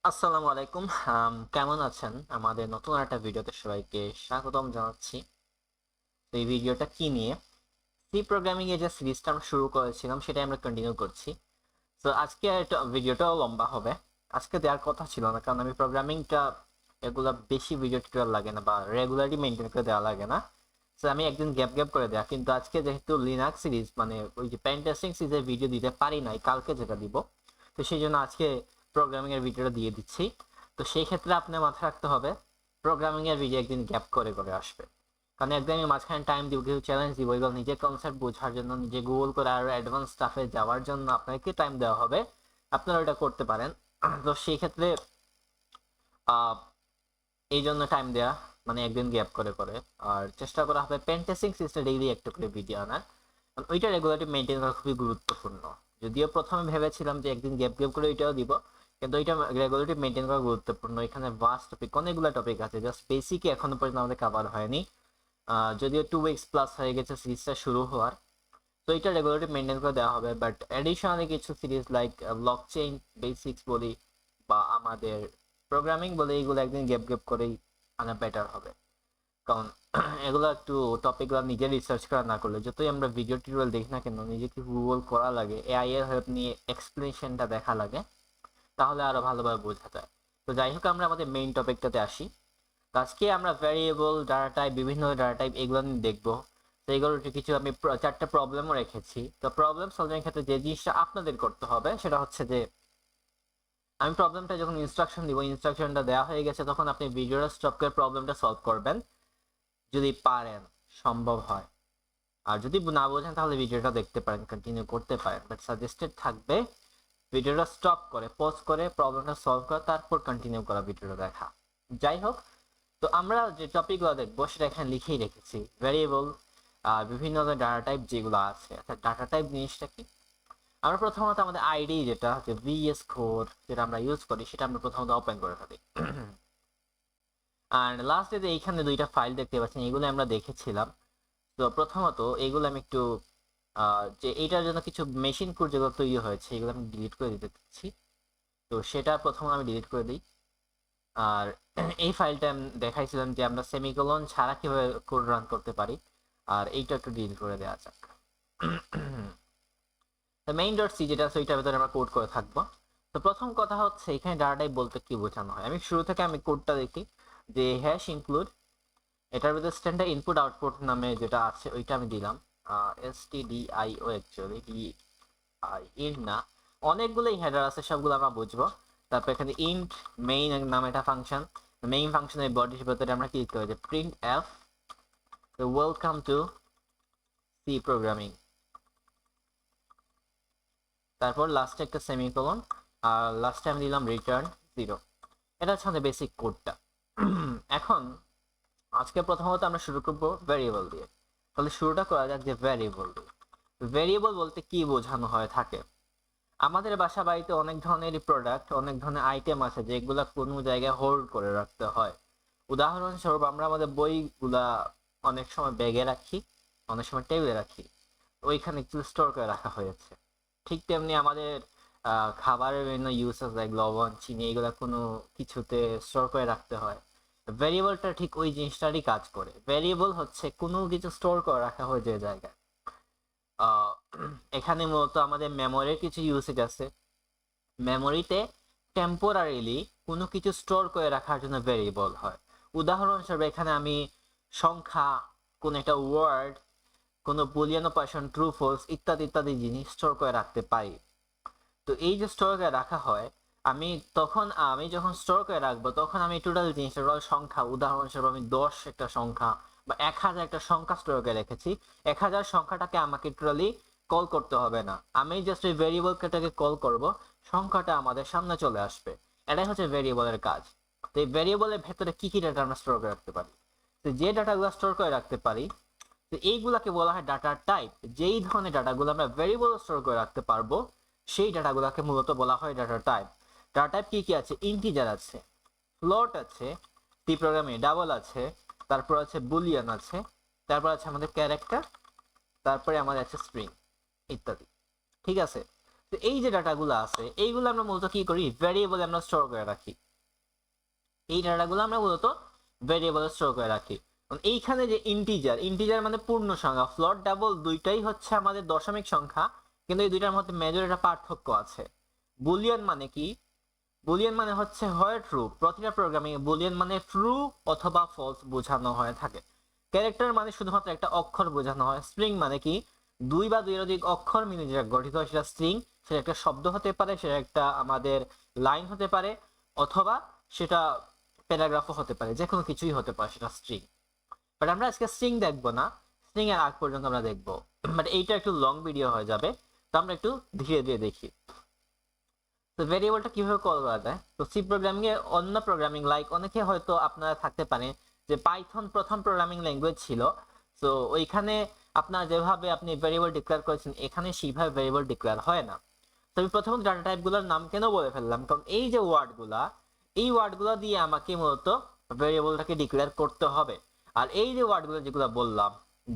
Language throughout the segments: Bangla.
আসসালামু আলাইকুম। কেমন আছেন? আমাদের নতুন একটা ভিডিওতে সবাইকে স্বাগতম জানাচ্ছি। তো এই ভিডিওটা কি নিয়ে? সি প্রোগ্রামিং এর যে সিরিজটা আমরা শুরু করেছিলাম সেটাই আমরা কন্টিনিউ করছি। তো আজকে ভিডিওটাও লম্বা হবে। আজকে দেওয়ার কথা ছিল না, কারণ আমি প্রোগ্রামিংটা এগুলা বেশি ভিডিও টিউটোরিয়াল লাগে না বা রেগুলারলি মেনটেন করে দেওয়া লাগে না। তো আমি একদিন গ্যাপ গ্যাপ করে দেওয়া, কিন্তু আজকে যেহেতু লিনাক্স সিরিজ মানে ওই যে পেন টেস্টিং সিরিজের ভিডিও দিতে পারি নাই, কালকে যেটা দিব, তো সেই জন্য আজকে প্রোগ্রামিং এর ভিডিওটা দিয়ে দিচ্ছি। তো সেই ক্ষেত্রে আপনার মাথায় রাখতে হবে প্রোগ্রামিং এর ভিডিও একদিন গ্যাপ করে করে আসবে, কারণ একদম আমি মাঝখানে টাইম দিব, কিছু চ্যালেঞ্জ দিব, এগুলো নিজের কনসেপ্ট বোঝার জন্য, নিজে গুগল করে আরো অ্যাডভান্স স্টাফে যাওয়ার জন্য আপনাকে টাইম দেওয়া হবে। আপনারা এটা করতে পারেন। তো সেই ক্ষেত্রে আহ, এই জন্য টাইম দেয়া, মানে একদিন গ্যাপ করে করে। আর চেষ্টা করা হবে পেন টেস্টিং সিস্টেম ডেইলি একটা করে ভিডিও আনার, কারণ ওইটা রেগুলারলি মেনটেন করা খুবই গুরুত্বপূর্ণ। যদিও প্রথমে ভেবেছিলাম যে একদিন গ্যাপ গ্যাপ করে ওইটাও দিব, কিন্তু ওইটা রেগুলারলি মেনটেন করা গুরুত্বপূর্ণ। এখানে ভাস্ট টপিক, অনেকগুলো টপিক আছে, জাস্ট বেসিকই এখনো পর্যন্ত আমাদের কভার হয়নি। যদিও 2 উইকস প্লাস হয়ে গেছে সিরিজটা শুরু হওয়ার, তো এটা রেগুলারলি মেনটেন করে দেওয়া হবে। বাট এডিশনালি কিছু series like block chain basics বলি বা আমাদের প্রোগ্রামিং বলে, এইগুলো একদিন গ্যাপ গ্যাপ করেই আনা বেটার হবে। কারণ এগুলো একটু টপিকগুলো নিজে রিসার্চ করা না করলে, যতই আমরা ভিডিও টিউটোরিয়াল দেখি না কেন, নিজেকে গুগল করা লাগে, এআই এর হেল্প নিয়ে এক্সপ্লেনেশনটা দেখা লাগে, তাহলে আরো ভালোভাবে বোঝা যায়। তো যাই হোক, আমরা আমাদের মেইন টপিকটাতে আসি। তো আজকে আমরা ভ্যারিয়েবল, ডাটা টাইপ, বিভিন্ন ডাটা টাইপ এগুলো নিয়ে দেখবো। তো এগুলোর কিছু আমি 4টা প্রবলেমও রেখেছি। তো প্রবলেম সলভিং এর ক্ষেত্রে যে জিনিসটা আপনাদের করতে হবে সেটা হচ্ছে যে, আমি প্রবলেমটা যখন ইনস্ট্রাকশন দিব, ইনস্ট্রাকশনটা দেওয়া হয়ে গেছে, তখন আপনি ভিডিওটা স্টপ করে প্রবলেমটা সলভ করবেন, যদি পারেন, সম্ভব হয়। আর যদি না বোঝেন তাহলে ভিডিওটা দেখতে পারেন, কন্টিনিউ করতে পারেন, বাট সাজেস্টেড থাকবে ভিডিওটা স্টপ করে পজ করে প্রবলেমটা সলভ করা, তারপর কন্টিনিউ করা ভিডিওটা দেখা। যাই হোক, তো আমরা যে টপিকগুলো দেখবো সেটা এখানে লিখেই রেখেছি। ভ্যারিয়েবল, বিভিন্ন ধরনের ডাটা টাইপ যেগুলো আছে। আচ্ছা, ডাটা টাইপ জিনিসটা কি? আমরা প্রথমত আমাদের আইডি, যেটা হচ্ছে ভিএস কোড, যেটা আমরা ইউজ করি, সেটা আমরা প্রথমত ওপেন করে ফেলি। আর লাস্টে যে এইখানে 2টা ফাইল দেখতে পাচ্ছেন, এগুলো আমরা দেখেছিলাম। তো প্রথমত এইগুলো আমি একটু যে এইটার জন্য কিছু মেশিন কোড যেগুলো তৈরি হয়েছে, এগুলো আমি ডিলিট করে দিতে চাচ্ছি। তো সেটা প্রথমে আমি ডিলিট করে দিই। আর এই ফাইলটা আমি দেখাইছিলাম যে আমরা সেমিকোলন ছাড়া কিভাবে কোড রান করতে পারি, আর এইটা একটু ডিলিট করে দেওয়া যাক। মেইন ডট সি যেটা আছে ওইটার ভিতরে আমরা কোড করে থাকবো। তো প্রথম কথা হচ্ছে, এখানে ডাটা টাইপ বলতে কি বোঝানো হয়, আমি শুরু থেকে আমি কোডটা দেখি যে হ্যাশ ইনক্লুড, এটার ভিতরে স্ট্যান্ডার্ড ইনপুট আউটপুট নামে যেটা আছে ওইটা আমি দিলাম। stdio, actually D I int না, অনেকগুলোই হেডার আছে, সবগুলো আমরা বুঝবো। তারপর এখানে ইন্ট মেইন নামে একটা ফাংশন, মেইন ফাংশনের বডির ভিতরে আমরা কি লিখতে হবে, যে printf welcome to C programming, তারপর লাস্টে একটা সেমিকোলন, আর লাস্টে আমি দিলাম রিটার্ন 0। এটা হচ্ছে আমাদের বেসিক কোডটা। এখন আজকে প্রথমত আমরা শুরু করবো ভ্যারিয়েবল দিয়ে। তাহলে শুরুটা করা যাক যে ভ্যারিয়েবল দিয়ে। ভ্যারিয়েবল বলতে কি বোঝানো হয় থাকে, আমাদের বাসা বাড়িতে অনেক ধরনের প্রোডাক্ট, অনেক ধরনের আইটেম আছে যেগুলা কোনো জায়গায় হোল্ড করে রাখতে হয়। উদাহরণস্বরূপ, আমরা আমাদের বইগুলা অনেক সময় ব্যাগে রাখি, অনেক সময় টেবিলে রাখি, ওইখানে একটু স্টোর করে রাখা হয়েছে। ঠিক তেমনি আমাদের খাবারের বিভিন্ন ইউসেস লাইক লবণ, চিনি, এগুলা কোনো কিছুতে স্টোর করে রাখতে হয়। ভ্যারিয়েবলটা ঠিক ওই জিনিসটারই কাজ করে। ভ্যারিয়েবল হচ্ছে কোনো কিছু স্টোর করে রাখা হয় যে জায়গায়। আহ, এখানে মূলত আমাদের মেমোরির কিছু ইউসেজ আছে। মেমোরিতে টেম্পোরারিলি কোনো কিছু স্টোর করে রাখার জন্য ভেরিয়েবল হয়। উদাহরণস্বরূপ, এখানে আমি সংখ্যা, কোন একটা ওয়ার্ড, কোনো বুলিয়ান অপারেশন, ট্রু ফলস ইত্যাদি ইত্যাদি জিনিস স্টোর করে রাখতে পারি। তো এই যে স্টোর করে রাখা হয়, আমি যখন স্টোর করে রাখবো, তখন আমি টোটাল জিনিসটা, টোটাল সংখ্যা, উদাহরণস্বরূপ আমি 10 একটা সংখ্যা বা 1000 একটা সংখ্যা স্টোর করে রেখেছি, 1000 সংখ্যাটাকে আমাকে টোটালি কল করতে হবে না, আমি জাস্ট ওই ভেরিয়েবলটাকে কল করব, সংখ্যাটা আমাদের সামনে চলে আসবে। এটাই হচ্ছে ভেরিয়েবলের কাজ। তো এই ভেরিয়েবলের ভেতরে কি কি ডাটা আমরা স্টোর করে রাখতে পারি? তো যে ডাটাগুলো স্টোর করে রাখতে পারি, তো এইগুলাকে বলা হয় ডাটা টাইপ। যেই ধরনের ডাটাগুলো আমরা ভেরিয়েবল স্টোর করে রাখতে পারবো, সেই ডাটাগুলোকে মূলত বলা হয় ডাটা টাইপ। ডাটা টাইপ কি কি আছে? ইন্টিজার আছে, ফ্লোট আছে, সি প্রোগ্রামে ডাবল আছে, তারপর আছে বুলিয়ান আছে, তারপর আছে আমাদের ক্যারেক্টার, তারপরে আমাদের আছে স্ট্রিং ইত্যাদি। ঠিক আছে? তো এই যে ডাটাগুলো আছে এইগুলো আমরা মূলত কি করি, ভ্যারিয়েবলে আমরা স্টোর করে রাখি। এই ডাটাগুলো আমরা মূলত ভ্যারিয়েবলে স্টোর করে রাখি। এইখানে যে ইন্টিজার মানে পূর্ণ সংখ্যা, ফ্লোট ডাবল দুইটাই হচ্ছে আমাদের দশমিক সংখ্যা, কিন্তু এই দুইটার মধ্যে মেজর একটা পার্থক্য আছে। বুলিয়ান মানে কি, বুলিয়ান মানে হচ্ছে হয় ট্রু, প্রতিটা প্রোগ্রামিং বুলিয়ান মানে ট্রু অথবা ফলস বোঝানো হয়ে থাকে। ক্যারেক্টার মানে শুধুমাত্র একটা অক্ষর বোঝানো হয়। স্ট্রিং মানে কি, দুই বা দুইয়ের অধিক অক্ষর মিলে যেটা গঠিত হয় সেটা স্ট্রিং। সেটা একটা শব্দ হতে পারে, সেটা একটা আমাদের লাইন হতে পারে, অথবা সেটা প্যারাগ্রাফও হতে পারে, যে কোনো কিছুই হতে পারে, সেটা স্ট্রিং। বাট আমরা আজকে স্ট্রিং দেখবো না, স্ট্রিং এর আগ পর্যন্ত আমরা দেখবো, বাট এইটা একটু লং ভিডিও হয়ে যাবে, তো আমরা একটু ধীরে ধীরে দেখি। তো ভেরিয়েবলটা কিভাবে কল করা যায়। তো সি প্রোগ্রামিং এ অন্য প্রোগ্রামিং লাইক অনেকে হয়তো আপনারা থাকতে পারে যে পাইথন প্রথম প্রোগ্রামিং ল্যাঙ্গুয়েজ ছিল, তো ওইখানে আপনার যেভাবে আপনি ভেরিয়েবল ডিক্লেয়ার করেছেন এখানে সেইভাবে ভেরিয়েবল ডিক্লেয়ার হয় না। তো আমি প্রথমে ডাটা টাইপগুলোর নাম কেন বলে ফেললাম, কারণ এই যে ওয়ার্ডগুলা, এই ওয়ার্ডগুলো দিয়ে আমাকে মূলত ভেরিয়েবলটাকে ডিক্লেয়ার করতে হবে। আর এই যে ওয়ার্ডগুলো যেগুলো বললাম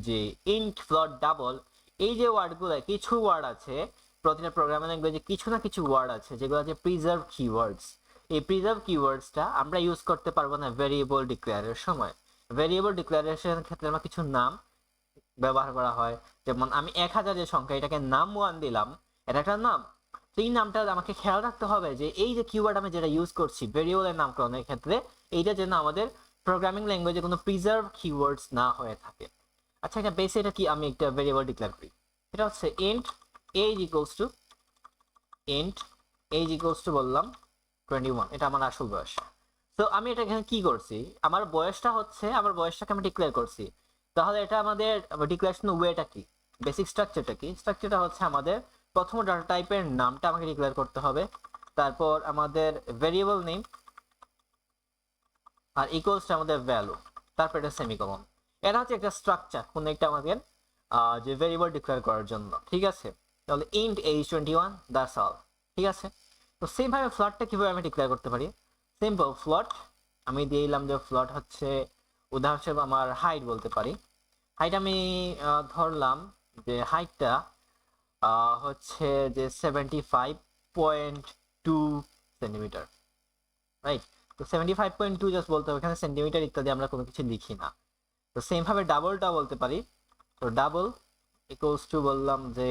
যে ইন্ট, ফ্লোট, ডাবল, এই যে ওয়ার্ডগুলো, কিছু ওয়ার্ড আছে প্রতিটা প্রোগ্রামিং ল্যাঙ্গুয়েজে, কিছু না কিছু ওয়ার্ড আছে যেগুলো হচ্ছে প্রিজার্ভ কিওয়ার্ডস। এই প্রিজার্ভ কিওয়ার্ডসটা আমরা ইউজ করতে পারবো না ভেরিয়েবল ডিক্লেয়ারের সময়। ভেরিয়েবল ডিক্লারেশনের ক্ষেত্রে আমরা কিছু নাম ব্যবহার করা হয়, যেমন আমি 1000 এর সংখ্যা, এটাকে নাম 1 দিলাম, এটা একটা নাম। তো এই নামটা আমাকে খেয়াল রাখতে হবে যে এই যে কিওয়ার্ড আমি যেটা ইউজ করছি ভেরিয়েবলের নামকরণের ক্ষেত্রে, এইটা যেন আমাদের প্রোগ্রামিং ল্যাঙ্গুয়েজে কোনো প্রিজার্ভ কিওয়ার্ডস না হয়ে থাকে। আচ্ছা, এটা বেসে এটা কি আমি একটা ভেরিয়েবল ডিক্লেয়ার করি, এটা হচ্ছে int age equals to int age equals to বললাম 21, এটা আমার আসল বয়স। তো আমি এটা এখানে কি করছি, আমার বয়সটা হচ্ছে, আমার বয়সটাকে আমি ডিক্লেয়ার করছি। তাহলে এটা আমাদের ডিক্লারেশন ওয়েটা কি, বেসিক স্ট্রাকচারটা কি, স্ট্রাকচারটা হচ্ছে আমাদের প্রথম ডাটা টাইপের নামটা আমাকে ডিক্লেয়ার করতে হবে, তারপর আমাদের ভেরিয়েবল নেম, আর ইকুয়ালস টু আমাদের ভ্যালু, তারপর এটা সেমিকোলন। এটা হচ্ছে একটা স্ট্রাকচার কোন একটা আমাদের যে ভেরিয়েবল ডিক্লেয়ার করার জন্য, ঠিক আছে। তাহলে ইন্ট age 21, দ্যাটস অল, ঠিক আছে। তো সেম ভাবে ফ্লটটা কিভাবে আমি ডিক্লেয়ার করতে পারি, সিম্পল ফ্লট আমি দিয়ে দিলাম যে ফ্লট হচ্ছে উদাহরণ হিসেবে আমার হাইট বলতে পারি। হাইট আমি ধরলাম যে হাইটটা হচ্ছে যে 75.2 সেন্টিমিটার, রাইট। তো 75.2 জাস্ট বলতে হবে, এখানে সেন্টিমিটার ইত্যাদি আমরা কোনো কিছু লিখি না। তো সেম ভাবে ডাবলটা বলতে পারি, তো ডাবল ইকুয়ালস টু বললাম যে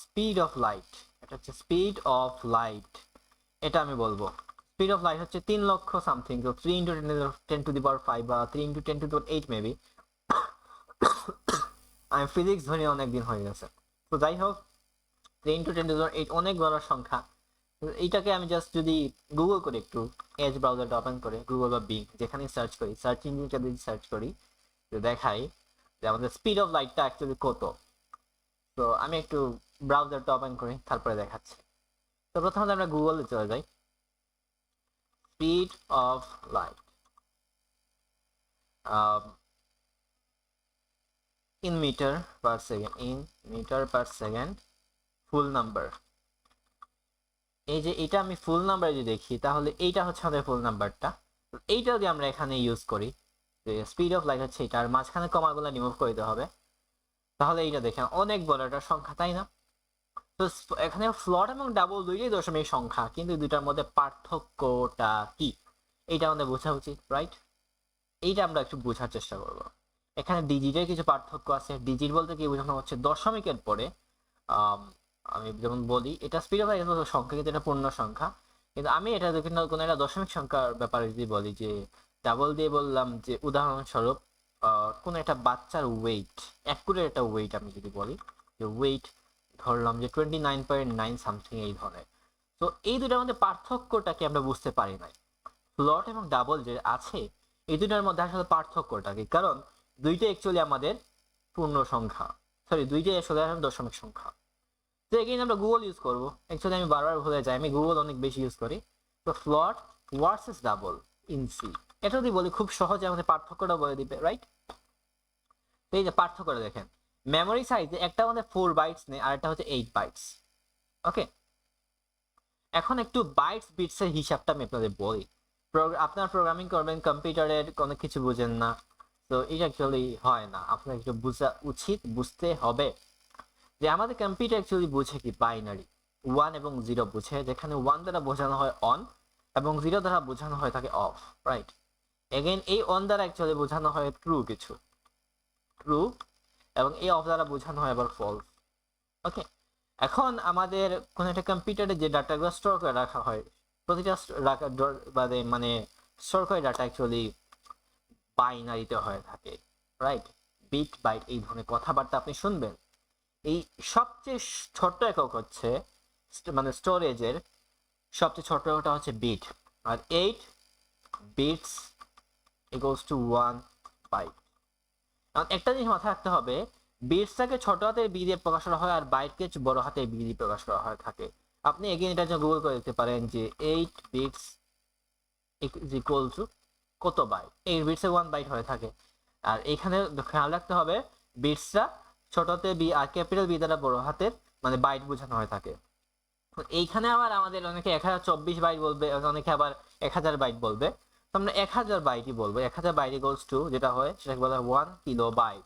স্পিড অফ লাইট, এটা হচ্ছে স্পিড অফ লাইট, এটা আমি বলবো। স্পিড অফ লাইট হচ্ছে 3 লক্ষ সামথিং, তো 3 ইন্টু 10 টু দি পাওয়ার 5 বা 3 into 10 to the power 8 maybe. আমি ফিজিক্স ধরে অনেকদিন হয়ে গেছে। তো যাই হোক, 3 ইন্টু 10 টু দি পাওয়ার 8 অনেক বড় সংখ্যা। এইটাকে আমি জাস্ট যদি গুগল করি, একটু এজ ব্রাউজারটা ওপেন করে গুগল বা বিং যেখানে সার্চ করি, সার্চ ইঞ্জিনটা যদি সার্চ করি, তো দেখাই যে আমাদের স্পিড অফ লাইটটা অ্যাকচুয়ালি কত। তো আমি একটু ব্রাউজারটা ওপেন করি, তারপরে দেখাচ্ছি। তো প্রথমে আমরা গুগলে চলে যাই, speed of light in metre per second, in metre per second full number. এই যে এটা আমি ফুল নাম্বার যদি দেখি, তাহলে এইটা হচ্ছে আমাদের ফুল নাম্বারটা। এইটা যদি আমরা এখানে ইউজ করি, যে স্পিড অফ লাইট হচ্ছে এটা, আর মাঝখানে কমাগুলো রিমুভ করে দিতে হবে, তাহলে এইটা দেখেন অনেক বড় একটা সংখ্যা, তাই না। তো এখানে ফ্লট এবং ডাবল দুইটাই দশমিক সংখ্যা, কিন্তু দুইটার মধ্যে পার্থক্যটা কি, এইটা আমাদের বোঝা উচিত, রাইট। এইটা আমরা একটু বোঝার চেষ্টা করব। এখানে ডিজিটের কিছু পার্থক্য আছে। ডিজিট বলতে কি বোঝানো হচ্ছে, দশমিকের পরে আমি যেমন বলি এটা স্পিড অফ লাইট সংখ্যা, কিন্তু এটা পূর্ণ সংখ্যা। কিন্তু আমি এটা কোনো একটা দশমিক সংখ্যার ব্যাপারে যদি বলি, যে ডাবল দিয়ে বললাম যে উদাহরণস্বরূপ কোন একটা বাচ্চার ওয়েট, অ্যাকুরেট একটা ওয়েট আমি যদি বলি যে ওয়েট ধরলাম যে 29.9 সামথিং এই ধরনের। তো এই দুটার মধ্যে পার্থক্যটাকে আমরা বুঝতে পারি নাই। ফ্লট এবং ডাবল যে আছে এই দুটার মধ্যে আসলে পার্থক্যটা কি, কারণ দুইটা অ্যাকচুয়ালি আমাদের পূর্ণ সংখ্যা, সরি দুইটাই আসলে দশমিক সংখ্যা। তো এগেইন আমরা গুগল ইউজ করবো, অ্যাকচুয়ালি আমি বারবার ভুলে যাই, আমি গুগল অনেক বেশি ইউজ করি। তো ফ্লট ভার্সেস ডাবল ইন সি, এটা যদি বলি খুব সহজে আমাদের পার্থক্যটা বলে দিবে, রাইট। তো এই যে পার্থক্যটা দেখেন, মেমোরি সাইজে একটা আমাদের 4 বাইটস নেই, আর একটা হচ্ছে 8 বাইটস, ওকে। এখন একটু বাইটস বিটস এর হিসাবটা আমি আপনাদের বলি। আপনার প্রোগ্রামিং করবেন, কম্পিউটারের কোনো কিছু বুঝেন না, তো এটা অ্যাকচুয়ালি হয় না, আপনার একটু বোঝা উচিত, বুঝতে হবে। যে আমাদের কম্পিউটার অ্যাকচুয়ালি বুঝে কি বাইনারি 1 এবং 0 বুঝে, যেখানে 1 দ্বারা বোঝানো হয় অন এবং 0 দ্বারা বোঝানো হয় থাকে অফ, রাইট? এগেইন এই অন দ্বারা অ্যাকচুয়ালি বোঝানো হয় ট্রু কিছু, ট্রু, এবং এই অফ দ্বারা বোঝানো হয় আবার ফলস। ওকে, এখন আমাদের কোন একটা কম্পিউটারে যে ডাটাগুলো স্টোর করে রাখা হয়, প্রতিটা মানে স্টোর করে ডাটা অ্যাকচুয়ালি বাইনারিতে হয়ে থাকে, রাইট? বিট বাইট এই ধরনের কথাবার্তা আপনি শুনবেন। এই সবচেয়ে ছোট একক হচ্ছে মানে স্টোরেজের সবচেয়ে ছোট এককটা হচ্ছে বিট, আর 8 বিটস ইকুয়ালস টু 1 বাইট। এখন একটা জিনিস মাথায় রাখতে হবে, বিটসটাকে ছোট হাতের বি দিয়ে প্রকাশ করা হয় আর বাইটকে বড় হাতের বি দিয়ে প্রকাশ করা হয় থাকে। আপনি এগেইন এটার জন্য গুগল করে দেখতে পারেন যে 8 বিটস ইজ ইকুয়াল টু কত বাইট, 8 বিটসে 1 বাইট হয়ে থাকে। আর এখানে খেয়াল রাখতে হবে বিটসটা ছোট হাতের বি আর ক্যাপিটাল বি দ্বারা বড় হাতের মানে বাইট বোঝানো হয়ে থাকে। এইখানে আবার আমাদের অনেকে 1024 বাইট বলবে, অনেকে আবার 1000 বাইট বলবে। তো আমরা 1000 বাইটই বলবো। 1000 বাইট ইকুয়ালস টু যেটা হয় সেটাকে বলা হয় 1 কিলো বাইট।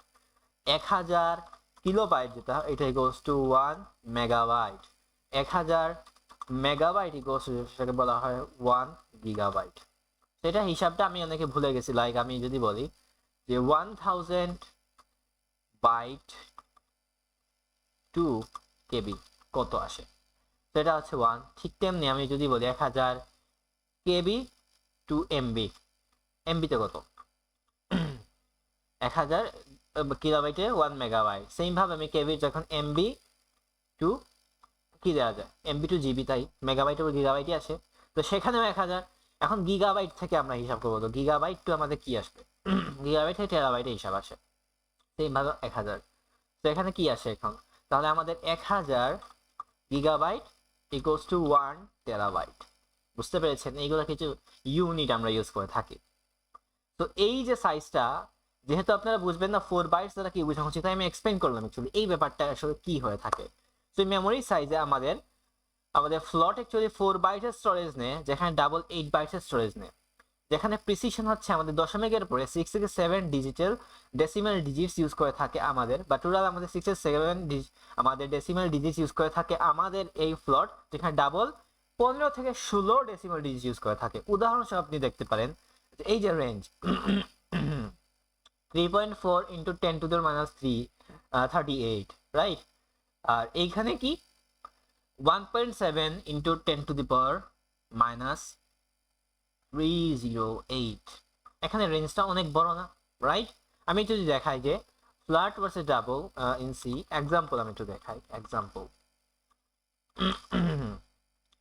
1000 কিলো বাইট যেটা, এটা equals to 1 megabyte. 1000 megabyte equals to সেটাকে বলা হয় 1 গিগাবাইট। সেটা হিসাবটা আমি অনেকে ভুলে গেছি। লাইক আমি যদি বলি যে 1000 বাইট টু কেবি কত আসে, সেটা হচ্ছে 1। ঠিক তেমনি আমি যদি বলি 1000 কেবি টু এমবি, এমবিতে কত? 1000 কিলোবাইটে 1 মেগাবাইট। সেম ভাবে আমি কেবি যখন এমবি টু কি দেওয়া যায়, এমবি টু জিবি, তাই মেগাবাইট উপর গিগাবাইটই আসে। তো সেখানেও 1000। এখন গিগাবাইট থেকে আমরা হিসাব করবো, তো গিগাবাইট টু আমাদের কি আসবে? গিগাবাইট থেকে টেরাবাইটে হিসাব আসে। সেম ভাবে 1000, তো এখানে কি আসে এখন? তাহলে আমাদের 1000 গিগাবাইট ইকুয়ালস টু 1 টেরাবাইট। বুঝতে পেরেছেন? এইগুলো কিছু ইউনিট আমরা ইউজ করে থাকি। তো এই যে সাইজটা, যেহেতু আপনারা বুঝবেন না 4 বাইটস দ্বারা কি বোঝানো হচ্ছে, তাই আমি এক্সপ্লেইন করলাম অ্যাকচুয়ালি এই ব্যাপারটা আসলে কি হয়ে থাকে। তো মেমোরি সাইজে আমাদের ফ্লট অ্যাকচুয়ালি 4 বাইটের স্টোরেজ নেয়, যেখানে ডাবল 8 বাইটের স্টোরেজ নেয়। যেখানে প্রিসিশন হচ্ছে আমাদের দশমিকের পরে 6 থেকে 7 ডিজিটাল ডেসিমাল ডিজিটস ইউজ করে থাকে আমাদের, বা টোটাল আমাদের 6 থেকে 7 আমাদের ডেসিমাল ডিজিটস ইউজ করে থাকে আমাদের এই ফ্লট, যেখানে ডাবল 15 থেকে 16 ডেসিমাল ডিজিট ইউজ করে থাকে। উদাহরণস্বরূপ আপনি দেখতে পারেন এই যে range 3.4 into 10 to the minus 38, right? আর এইখানে কি 1.7 into 10 to the power minus 308। এখানে রেঞ্জটা অনেক বড় না, রাইট? আমি যদি দেখাই যে float versus double in C example, আমি একটু দেখাই এক্সাম্পল।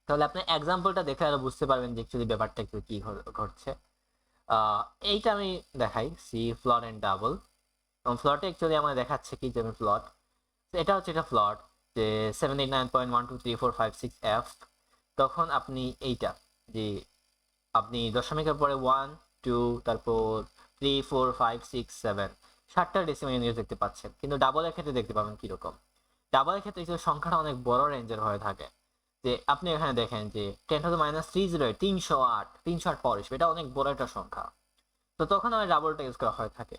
তাহলে আপনি এক্সাম্পলটা দেখে আরো বুঝতে পারবেন যে অ্যাকচুয়ালি ব্যাপারটা একটু কি ঘটছে। এইটা আমি দেখাই সি ফ্লট এন্ড ডাবল। ফ্লটে অ্যাকচুয়ালি আমার দেখাচ্ছে কি যে ফ্লট, এটা হচ্ছে এটা ফ্লট যে 789.12345 তখন আপনি এইটা যে আপনি দশমিকের পরে 1 2 তারপর 3 4 5 6 7 7টা ডেসিমাল ইউনিট দেখতে পাচ্ছেন, কিন্তু ডাবলের ক্ষেত্রে দেখতে পাবেন কিরকম। ডাবলের ক্ষেত্রে সংখ্যাটা অনেক বড় রেঞ্জের হয়ে থাকে। যে আপনি এখানে দেখেন যে 10 টু দি মাইনাস 308 308 পাওয়ার হিসেবে, এটা অনেক বড় একটা সংখ্যা। তো তখন আমরা ডাবলটা ইউজ করা হয়ে থাকে,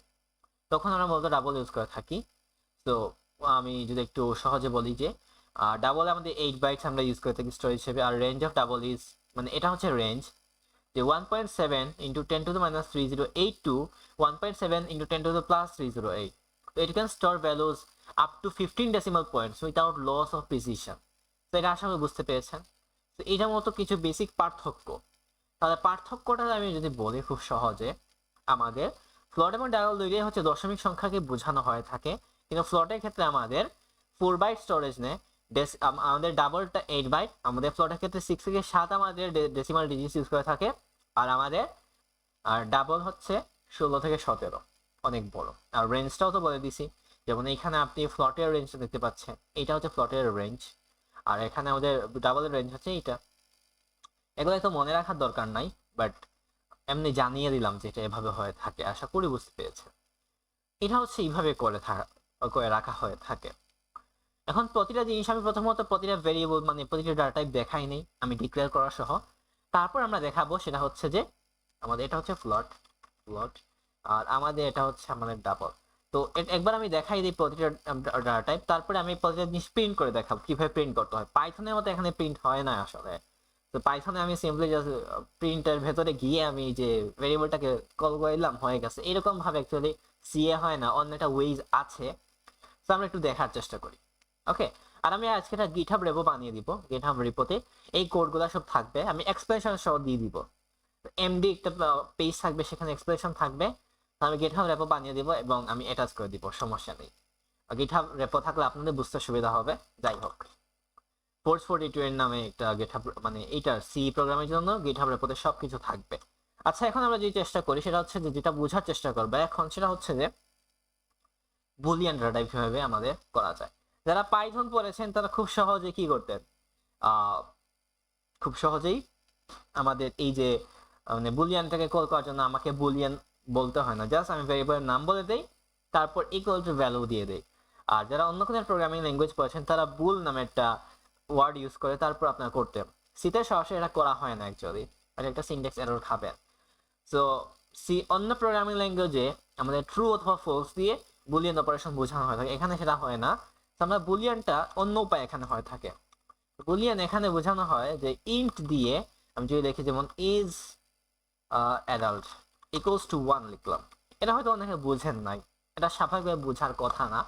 তখন আমরা মূলত ডাবল ইউজ করে থাকি। তো আমি যদি একটু সহজে বলি যে ডাবল আমাদের 8 বাইটস আমরা ইউজ করে থাকি স্টোরেজ হিসেবে, আর রেঞ্জ অফ ডাবল ইজ মানে এটা হচ্ছে রেঞ্জ যে 1.7 into 10 to the minus 308 to 1.7 into 10 to the plus 308। তো it can store values up to 15 decimal points without loss of precision। তো এটা আশা করি বুঝতে পেরেছেন। তো এটার মতো কিছু বেসিক পার্থক্য। তাহলে পার্থক্যটা আমি যদি বলি খুব সহজে, আমাদের ফ্লট এবং ডাবল দুইটাই হচ্ছে দশমিক সংখ্যাকে বোঝানো হয়ে থাকে, কিন্তু ফ্লটের ক্ষেত্রে আমাদের 4 বাইট স্টোরেজ নেয়, আমাদের ডাবলটা 8 বাইট, আমাদের ফ্লটের ক্ষেত্রে 6 থেকে 7 আমাদের ডেসিমাল ডিজিটস ইউজ করে থাকে, আর আমাদের ডাবল হচ্ছে 16 থেকে 17, অনেক বড়। আর রেঞ্জটাও তো বলে দিছি, যেমন এখানে আপনি ফ্লটের রেঞ্জটা দেখতে পাচ্ছেন, এটা হচ্ছে ফ্লটের রেঞ্জ, আর এখানে আমাদের ডাবলের রেঞ্জ হচ্ছে এইটা। এগুলো তো মনে রাখার দরকার নাই, বাট এমনি জানিয়ে দিলাম যে এটা এভাবে হয়ে থাকে, আশা করি বুঝতে পেরেছে। এটা হচ্ছে এইভাবে করে রাখা হয়ে থাকে। এখন প্রতিটা জিনিস আমি প্রথমত প্রতিটা ভেরিয়েবল মানে প্রতিটা ডাটা টাইপ দেখাই নেই, আমি ডিক্লেয়ার করা সহ। তারপর আমরা দেখাবো সেটা হচ্ছে যে আমাদের এটা হচ্ছে ফ্লট, আর আমাদের এটা হচ্ছে আমাদের ডাবল। তো একবার আমি দেখাই দিই প্রতিটা ডাটা টাইপ, তারপরে আমি প্রতিটা জিনিস প্রিন্ট করে দেখাবো কিভাবে প্রিন্ট করতে হয়। পাইথনের মতো এখানে প্রিন্ট হয় না আসলে। তো পাইথনে আমি সিম্পলি জাস্ট প্রিন্টের ভেতরে গিয়ে আমি যে ভেরিয়েবলটাকে কল করলাম, হয়ে গেছে। এরকম ভাবে অ্যাকচুয়ালি সিএ হয় না, অন্য একটা ওয়েজ আছে। তো আমরা একটু দেখার চেষ্টা করি। ওকে, আর আমি আজকে একটা গিটহাব রেপো বানিয়ে দিব। গিটহাব রেপোতে এই কোডগুলো সব থাকবে, আমি এক্সপ্লেনেশন সহ দিয়ে দিব। এমডি একটা পেজ থাকবে, সেখানে এক্সপ্লেনেশন থাকবে। আমি গিটহাব রেপো বানিয়ে দিব এবং আমি অ্যাটাচ করে দিব, সমস্যা নেই। গিটহাব রেপো থাকলে আপনাদের বুঝতে সুবিধা হবে। যাই হোক, ফোর্স 42 এর নামে একটা গিটহাব, মানে এইটার সি প্রোগ্রামের জন্য গিটহাব রেপোতে সবকিছু থাকবে। আচ্ছা, এখন আমরা যে চেষ্টা করি সেটা হচ্ছে যে, যেটা বোঝার চেষ্টা করবে এখন, সেটা হচ্ছে যে বুলিয়ান ডাটা টাইপ কিভাবে আমাদের করা যায়। যারা পাইথন পড়েছেন তারা খুব সহজে কি করতেন, খুব সহজেই আমাদের এই যে মানে বুলিয়ানটাকে কল করার জন্য আমাকে বুলিয়ান বলতে হয় না, জাস্ট আমি ভেরিয়েবলের নাম বলে দেই, তারপর ইকুয়াল টু ভ্যালু দিয়ে দেই। আর যারা অন্য কোনো প্রোগ্রামিং ল্যাঙ্গুয়েজ পড়েছেন তারা বুল নামে একটা ওয়ার্ড ইউজ করে তারপর আপনার করতে। সিতে সরাসরি এটা করা হয় না অ্যাকচুয়ালি, আর একটা সিনট্যাক্স এরর খাবেন। সো সি অন্য প্রোগ্রামিং ল্যাঙ্গুয়েজে আমাদের ট্রু অথবা ফলস দিয়ে বুলিয়ান অপারেশন বোঝানো হয় থাকে, এখানে সেটা হয় না। আমরা বুলিয়ানটা অন্য উপায় এখানে হয়ে থাকে। বুলিয়ান এখানে বোঝানো হয় যে ইন্ট দিয়ে আমি যদি লিখি যেমন ইজ অ্যাডাল্ট ইকুয়ালস টু 1 লিখলাম। এটা হয়তো অনেকে বুঝেন নাই, এটা স্বাভাবিকভাবে বোঝার কথা না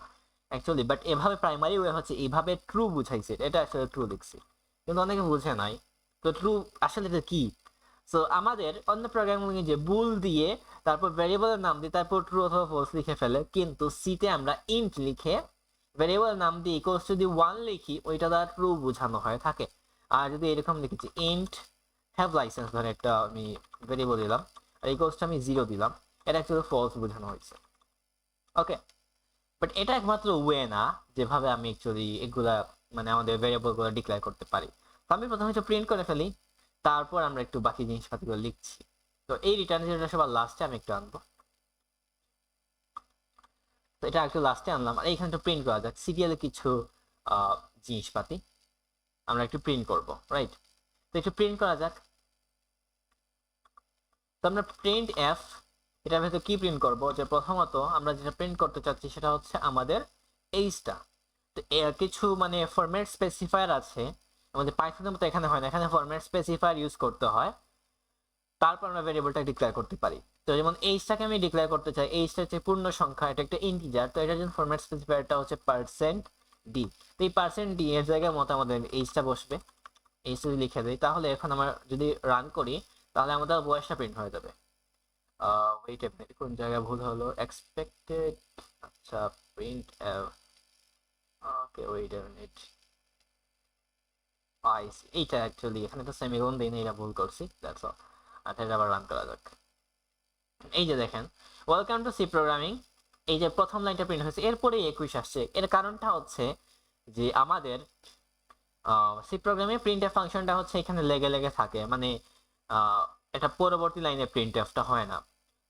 অ্যাকচুয়ালি, বাট এভাবে প্রাইমারি ওয়ে হচ্ছে এইভাবে ট্রু বুঝাইছে, এটা আসলে ট্রু লিখছি, কিন্তু অনেকে বুঝে নাই। তো ট্রু আসলে এটা কি? সো আমাদের অন্য প্রোগ্রামিং যে বুল দিয়ে তারপর ভ্যারিয়েবলের নাম দিয়ে তারপর ট্রু অথবা ফলস লিখে ফেলে, কিন্তু সিতে আমরা ইন্ট লিখে ভ্যারিয়েবল নাম দিয়ে ইকুয়ালস যদি 1 লিখি, ওইটা দ্বারা ট্রু বোঝানো হয় থাকে। আর যদি এরকম লিখেছি ইন্ট হ্যাভ লাইসেন্স, ধরে একটা আমি ভ্যারিয়েবল দিলাম আর ইকুয়ালসটা আমি 0 দিলাম, এটা অ্যাকচুয়ালি ফলস বোঝানো হয়েছে। ওকে, বাট এটা একমাত্র ওয়ে না যেভাবে আমি অ্যাকচুয়ালি এগুলা মানে আমাদের ভ্যারিয়েবলগুলো ডিক্লেয়ার করতে পারি। তো আমি প্রথমে একটু প্রিন্ট করে ফেলি, তারপর আমরা একটু বাকি জিনিসপাতিগুলো লিখছি। তো এই রিটার্ন যেটা সবার লাস্টে আমি একটু আনবো, তো এটা একটু লাস্টে আনলাম। আর এইখানে একটু প্রিন্ট করা যাক সিরিয়ালে কিছু জিনিসপাতি আমরা একটু প্রিন্ট করব, রাইট? তো একটু প্রিন্ট করা যাক। তো আমরা প্রিন্ট এফ, এটার ভেতরে কি প্রিন্ট করব, যে প্রথমত আমরা যেটা প্রিন্ট করতে চাচ্ছি সেটা হচ্ছে আমাদের এইজটা। তো কিছু মানে ফরম্যাট স্পেসিফায়ার আছে আমাদের পাইথনের মতো, এখানে হয় না, এখানে ফরম্যাট স্পেসিফায়ার ইউজ করতে হয়, তারপর আমরা ভেরিয়েবলটা ডিক্লেয়ার করতে পারি। তো যেমন এইজটাকে আমি ডিক্লেয়ার করতে চাই, এইজটা হচ্ছে পূর্ণ সংখ্যা, এটা একটা ইন্টিজার, তো এটার জন্য ফরম্যাট স্পেসিফায়ারটা হচ্ছে %d। তো এই %d এর জায়গায় মতো আমাদের এইজটা বসবে। এইজ যদি লিখে দেই, তাহলে এখন আমরা যদি রান করি তাহলে আমাদের বয়সটা প্রিন্ট হয়ে যাবে। ওয়েট এ মিনিট, কোন জায়গায় ভুল হলো, এক্সপেক্টেড, আচ্ছা print okay wait a minute, I see এইটা অ্যাকচুয়ালি এখানে তো সেমিকোলন দেই না, এটা ভুল করছি, দ্যাটস অল। আচ্ছা, এটা আবার রান করা যাক। এই যে দেখেন, ওয়েলকাম টু সি প্রোগ্রামিং, এই যে প্রথম লাইনটা প্রিন্ট হয়েছে, এরপরে 21 আসছে। এর কারণটা হচ্ছে যে আমাদের সি প্রোগ্রামে প্রিন্টএফ ফাংশনটা হচ্ছে এখানে লেগে লেগে থাকে, মানে এটা পরবর্তী লাইনে প্রিন্টএফটা হয় না।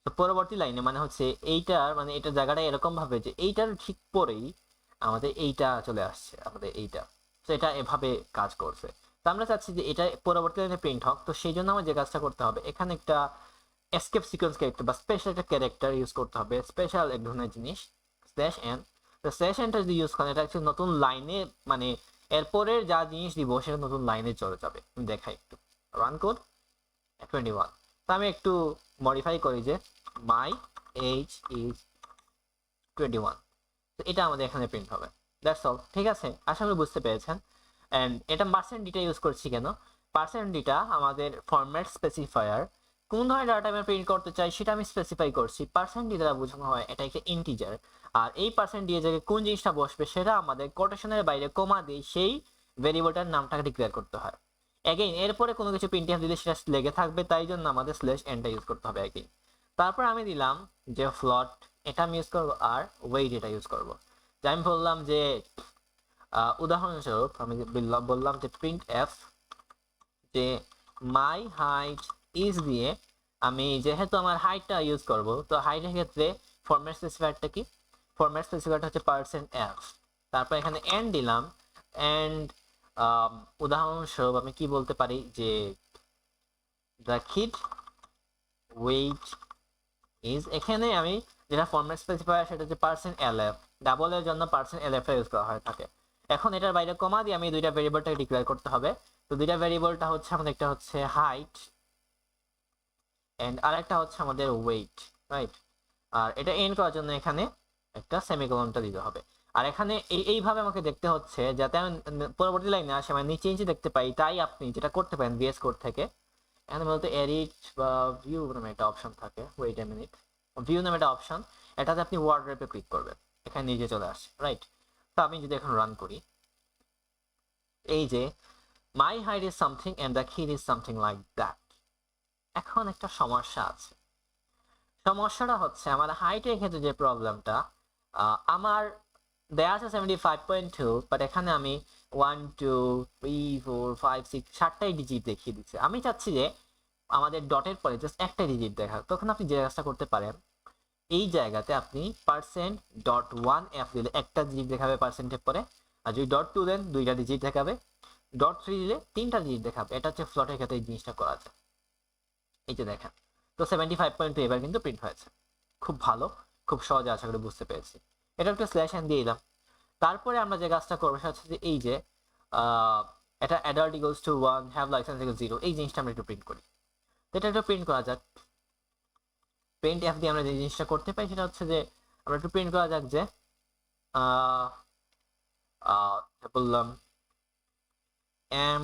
তো পরবর্তী লাইনে মানে হচ্ছে এইটার মানে এটা জায়গাটা এরকম ভাবে যে এইটার ঠিক পরেই আমাদের এইটা চলে আসছে, আমাদের এইটা। তো এটা এভাবে কাজ করছে। তো আমরা চাচ্ছি যে এটা পরবর্তী লাইনে প্রিন্ট হোক, তো সেই জন্য আমার যে কাজটা করতে হবে, এখানে একটা এসকেপ সিকোয়েন্স ক্যারেক্টার বা স্পেশাল একটা ক্যারেক্টার ইউজ করতে হবে, স্পেশাল এক ধরনের জিনিস /n। তো /nটা যদি ইউজ করেন, এটা অ্যাকচুয়ালি নতুন লাইনে মানে এরপরের যা জিনিস দিব সেটা নতুন লাইনে চলে যাবে। আমি দেখাই একটু, রান কোড 21। তো আমি একটু মডিফাই করি যে মাই এজ ইজ 21, তো এটা আমাদের এখানে প্রিন্ট হবে। দ্যাটস অল, ঠিক আছে? আশা করি বুঝতে পেরেছেন। অ্যান্ড এটা %d ইউজ করছি কেন, %d আমাদের ফরম্যাট স্পেসিফায়ার, কোন ধরনের ডাটা আমি প্রিন্ট করতে চাই সেটা আমি স্পেসিফাই করছি। %d দ্বারা বোঝানো হয় এটা একটা ইন্টিজার, আর এই %d এর জায়গায় কোন জিনিসটা বসবে সেটা আমাদের কোটেশনের বাইরে কমা দিয়ে সেই ভেরিয়েবলটার নামটাকে ডিক্লেয়ার করতে হয়। অ্যাগেইন এরপরে কোনো কিছু প্রিন্টএফ দিলে সেটা লেগে থাকবে, তাই জন্য আমাদের /nটা ইউজ করতে হবে অ্যাগেইন। তারপর আমি দিলাম যে ফ্লট, এটা আমি ইউজ করবো, আর ওয়েট এটা ইউজ করবো। যে আমি বললাম যে উদাহরণস্বরূপ আমি বললাম যে প্রিন্ট এফ যে মাই হাইট ইজ দিয়ে, আমি যেহেতু আমার হাইটটা ইউজ করব, তো হাইটের ক্ষেত্রে ফরম্যাট স্পেসিফায়ারটা কি, ফরম্যাট স্পেসিফায়ারটা হচ্ছে %f। তারপর এখানে এন্ড দিলাম, এন্ড উদাহরণস্বরূপ আমি কি বলতে পারি যে দ্য কিড ওয়েট ইজ, এখানে আমি যেটা ফরম্যাট স্পেসিফায়ার সেটা হচ্ছে %lf, ডাবলের জন্য %lf ইউজ করা হয়ে থাকে। এখন এটার বাইরে কমা দিয়ে আমি দুইটা ভেরিয়েবলটাকে ডিক্লেয়ার করতে হবে। তো দুইটা ভেরিয়েবলটা হচ্ছে আমাদের, একটা হচ্ছে হাইট এন্ড আরেকটা হচ্ছে আমাদের ওয়েট, রাইট? আর এটা এন্ড করার জন্য এখানে একটা সেমিকোলনটা দিতে হবে। আর এখানে এইভাবে আমাকে দেখতে হচ্ছে যাতে আমি পরবর্তী লাইনে আসে মানে নিচে নিচে দেখতে পাই। তাই আপনি যেটা করতে পারেন VS কোড থেকে, এখানে বলতে এডিট বা ভিউ নামে একটা অপশন থাকে, ওয়েট এ মিনিট, ভিউ নামে একটা অপশন, এটাতে আপনি ওয়ার্ড র্যাপে ক্লিক করবেন, এখানে নিজে চলে আসে, রাইট? তো আমি যদি এখন রান করি, এই যে my height is something and the kid is something like that. এখন একটা সমস্যা আছে। সমস্যাটা হচ্ছে আমার হাইটের ক্ষেত্রে যে প্রবলেমটা, আমার দেয়া আছে 75.2, বাট এখানে আমি 1 2 3 4 5 6 7টাই ডিজিট দেখিয়ে দিচ্ছে। আমি চাচ্ছি যে আমাদের ডটের পরে জাস্ট একটা ডিজিট দেখা। তখন আপনি যে কাজটা করতে পারেন, এই জায়গাতে আপনি %.1f দিলে একটা ডিজিট দেখাবে পার্সেন্টের পরে, আর যদি .2 দেন দুইটা ডিজিট দেখাবে, .3 দিলে তিনটা ডিজিট দেখাবে। এটা হচ্ছে ফ্লটের ক্ষেত্রে এই জিনিসটা করা যায়। এই যে দেখেন, তো 75.2 এবার কিন্তু প্রিন্ট হয়েছে। খুব ভালো, খুব সহজে আশা করি বুঝতে পেরেছি। এটা একটু স্ল্যাশ এন দিয়ে দিলাম। তারপরে আমরা যে কাজটা করবো সেটা হচ্ছে যে এই যে এটা adult equals to 1, have licence equals 0, এই জিনিসটা আমরা একটু প্রিন্ট করি। তো এটা একটু প্রিন্ট করা যাক। প্রিন্ট এফ দিয়ে আমরা যে জিনিসটা করতে পাই সেটা হচ্ছে যে আমরা একটু প্রিন্ট করা যাক যে বললাম am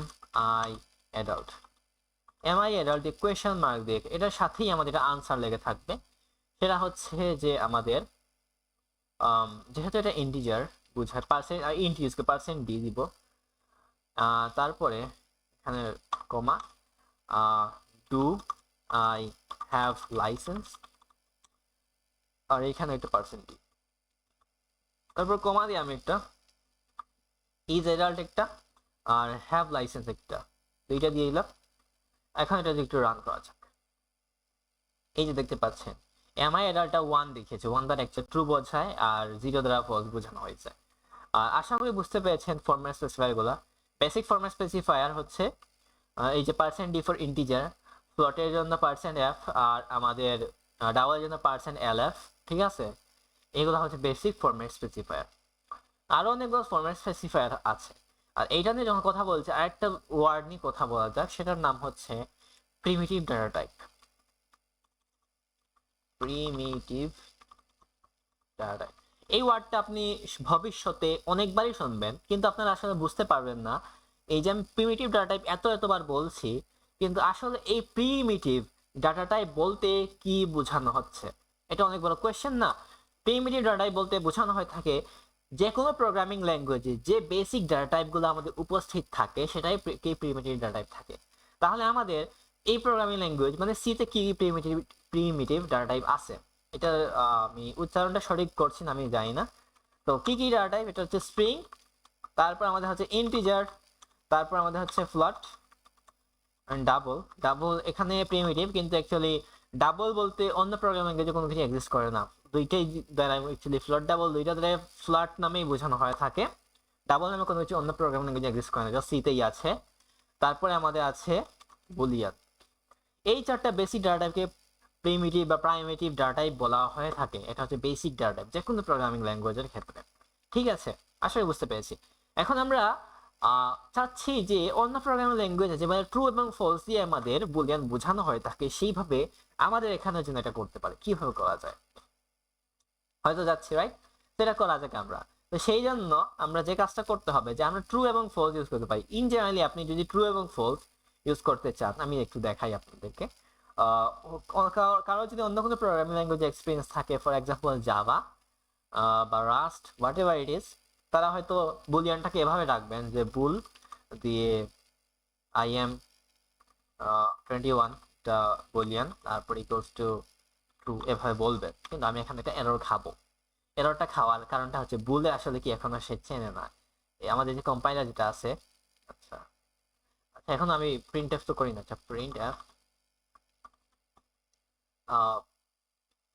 I adult, am I adult question mark দিয়ে এটার সাথেই আমাদের এটা আনসার লেগে থাকবে। সেটা হচ্ছে যে আমাদের যেহেতু এটা ইন্টিজার বুঝায়, ইন্ট ইউজ করে %d দিব। তারপরে এখানে কমা, ডু আই হ্যাভ লাইসেন্স, আর এখানে একটা %d, তারপর কমা দিয়ে আমি একটা ইজ অ্যাডাল্ট একটা আর হ্যাভ লাইসেন্স একটা, দুইটা দিয়ে দিলাম। এখন এটা একটু রান করা যাক। এই যে দেখতে পাচ্ছেন এমআই অ্যাডাল্টটা 1 দেখিয়েছে, 1 দ্বারা একটা ট্রু বোঝায় আর 0 দ্বারা ফলস বোঝানো হয়েছে। আর আশা করি বুঝতে পেরেছেন ফরম্যাট স্পেসিফায়ার গুলা। বেসিক ফরম্যাট স্পেসিফায়ার হচ্ছে এই যে %d ফর ইন্টিজার, ফ্লোটের জন্য %f, আর আমাদের ডাবলের জন্য %lf, ঠিক আছে? এগুলো হচ্ছে বেসিক ফরম্যাট স্পেসিফায়ার। আরো অনেকগুলো ফরম্যাট স্পেসিফায়ার আছে। আর এইটা নিয়ে যখন কথা বলছে আরেকটা ওয়ার্ড নিয়ে কথা বলা যাক, সেটার নাম হচ্ছে primitive data type. Primitive data type, এই ওয়ার্ডটা আপনি ভবিষ্যতে অনেকবারই শুনবেন, কিন্তু আপনারা আসলে বুঝতে পারবেন না। এই যে আমি প্রিমিটিভ ডাটা টাইপ এতবার বলছি, কিন্তু আসলে এই প্রিমিটিভ ডাটা টাইপ বলতে কি বোঝানো হচ্ছে, এটা অনেক বড় কোয়েশ্চেন না? প্রিমিটিভ ডাটা টাইপ বলতে বোঝানো হয়ে থাকে যে কোনো প্রোগ্রামিং ল্যাঙ্গুয়েজে যে বেসিক ডাটা টাইপগুলো আমাদের উপস্থিত থাকে সেটাই প্রিমিটিভ ডাটা টাইপ থাকে। তাহলে আমাদের এই প্রোগ্রামিং ল্যাঙ্গুয়েজ মানে সিতে কি প্রিমিটিভ ডাটা টাইপ আছে, এটা আমি উচ্চারণটা সঠিক করছি না আমি জানি না। তো কি কি ডাটা টাইপ, এটা হচ্ছে স্ট্রিং, তারপর আমাদের হচ্ছে ইন্টিজার, তারপর আমাদের হচ্ছে ফ্লোট এন্ড ডাবল এখানে প্রিমিটিভ, কিন্তু অ্যাকচুয়ালি ডাবল বলতে অন্য প্রোগ্রামিং ল্যাঙ্গুয়েজে কোনো কিছু এক্সিস্ট করে না। দুইটাই দ্বারা অ্যাকচুয়ালি ফ্লোট ডাবল দুইটা দ্বারা ফ্লোট নামেই বোঝানো হয়ে থাকে। ডাবল নামে কোনো কিছু অন্য প্রোগ্রামিং ল্যাঙ্গুয়েজে এক্সিস্ট করে না, যা সিতেই আছে। তারপরে আমাদের আছে বুলিয়ান। এই চারটা বেসিক ডাটা টাইপকে প্রিমিটিভ বা প্রাইমেটিভ ডাটা টাইপ বলা হয়ে থাকে। এটা হচ্ছে বেসিক ডাটা টাইপ যে কোনো প্রোগ্রামিং ল্যাঙ্গুয়েজের ক্ষেত্রে, ঠিক আছে? আসলে বুঝতে পেরেছি। এখন আমরা চাচ্ছি যে অন্য প্রোগ্রামিং ল্যাঙ্গুয়েজে যেভাবে ট্রু এবং ফলস দিয়ে আমাদের বুলিয়ান বোঝানো হয়ে থাকে সেইভাবে আমাদের এখানে যেন এটা করতে পারে। কিভাবে করা যায় হয়তো যাচ্ছি, রাইট? সেটা করা যাক আমরা। তো সেই জন্য আমরা যে কাজটা করতে হবে যে আমরা ট্রু এবং ফলস ইউজ করতে পারি। ইন জেনারেলি আপনি যদি ট্রু এবং ফলস ইউজ করতে চান, আমি একটু দেখাই আপনাদেরকে। কারো যদি অন্য কোনো প্রোগ্রামিং ল্যাঙ্গুয়েজ এক্সপিরিয়েন্স থাকে, ফর এক্সাম্পল জাভা বা Rust, whatever it is, তারা হয়তো বুলিয়ানটাকে এভাবে রাখবেন যে বুল দিয়ে আই এম 21 টা বুলিয়ান, তারপর ইকুয়ালস টু ট্রু, এভাবে বলবেন। কিন্তু আমি এখানে একটা এরর খাবো। এররটা খাওয়ার কারণটা হচ্ছে বুলে আসলে কি এখনো সে চেনে না, আমাদের যে কম্পাইলার যেটা আছে। আচ্ছা আচ্ছা, এখন আমি প্রিন্ট এফ তো করি না। আচ্ছা, প্রিন্ট এফ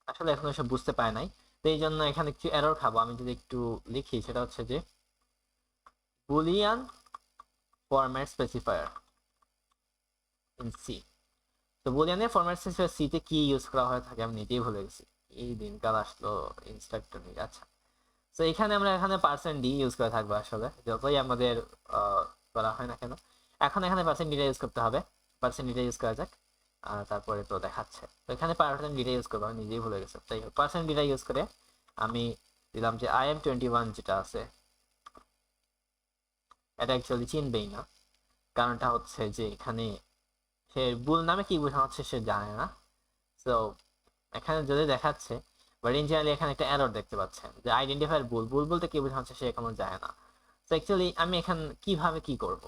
আসলে এখনো সে বুঝতে পারে নাই, তো এই জন্য এখানে কিছু এরর খাবো। আমি যদি একটু লিখি সেটা হচ্ছে যে boolean format specifier in C. তো বুলিয়ানের ফরম্যাট স্পেসিফায়ার সি তে কি ইউজ করা হয়ে থাকে আমি নিজেই ভুলে গেছি। এই দিনকাল আসলো ইনস্ট্রাক্টর নিয়ে। আচ্ছা, তো এখানে আমরা পার্সেন্ট ডি ইউজ করে থাকবো আসলে, যতই আমাদের করা হয় না কেন। এখানে পার্সেন্ট ডিটা ইউজ করতে হবে, পার্সেন্ট ডিটা ইউজ করা যাক। তারপরে তো দেখাচ্ছে, তো এখানে পার্সেন্ট ডিটা ইউজ করবো, আমি নিজেই ভুলে গেছি। তাই পার্সেন্ট ডিটা ইউজ করে আমি দিলাম যে IM21 যেটা আছে, এটা অ্যাকচুয়ালি চিনবেই না। কারণটা হচ্ছে যে এখানে সে বুল নামে কি বোঝানো হচ্ছে সে জানে না। তো এখানে যদি দেখাচ্ছে, বাট ইনজিনালি এখানে একটা এরর দেখতে পাচ্ছেন যে আইডেন্টিফায়ার বুল বলতে কি বোঝানো হচ্ছে সে এখনো জানে না। তো অ্যাকচুয়ালি আমি এখানে কিভাবে কি করব,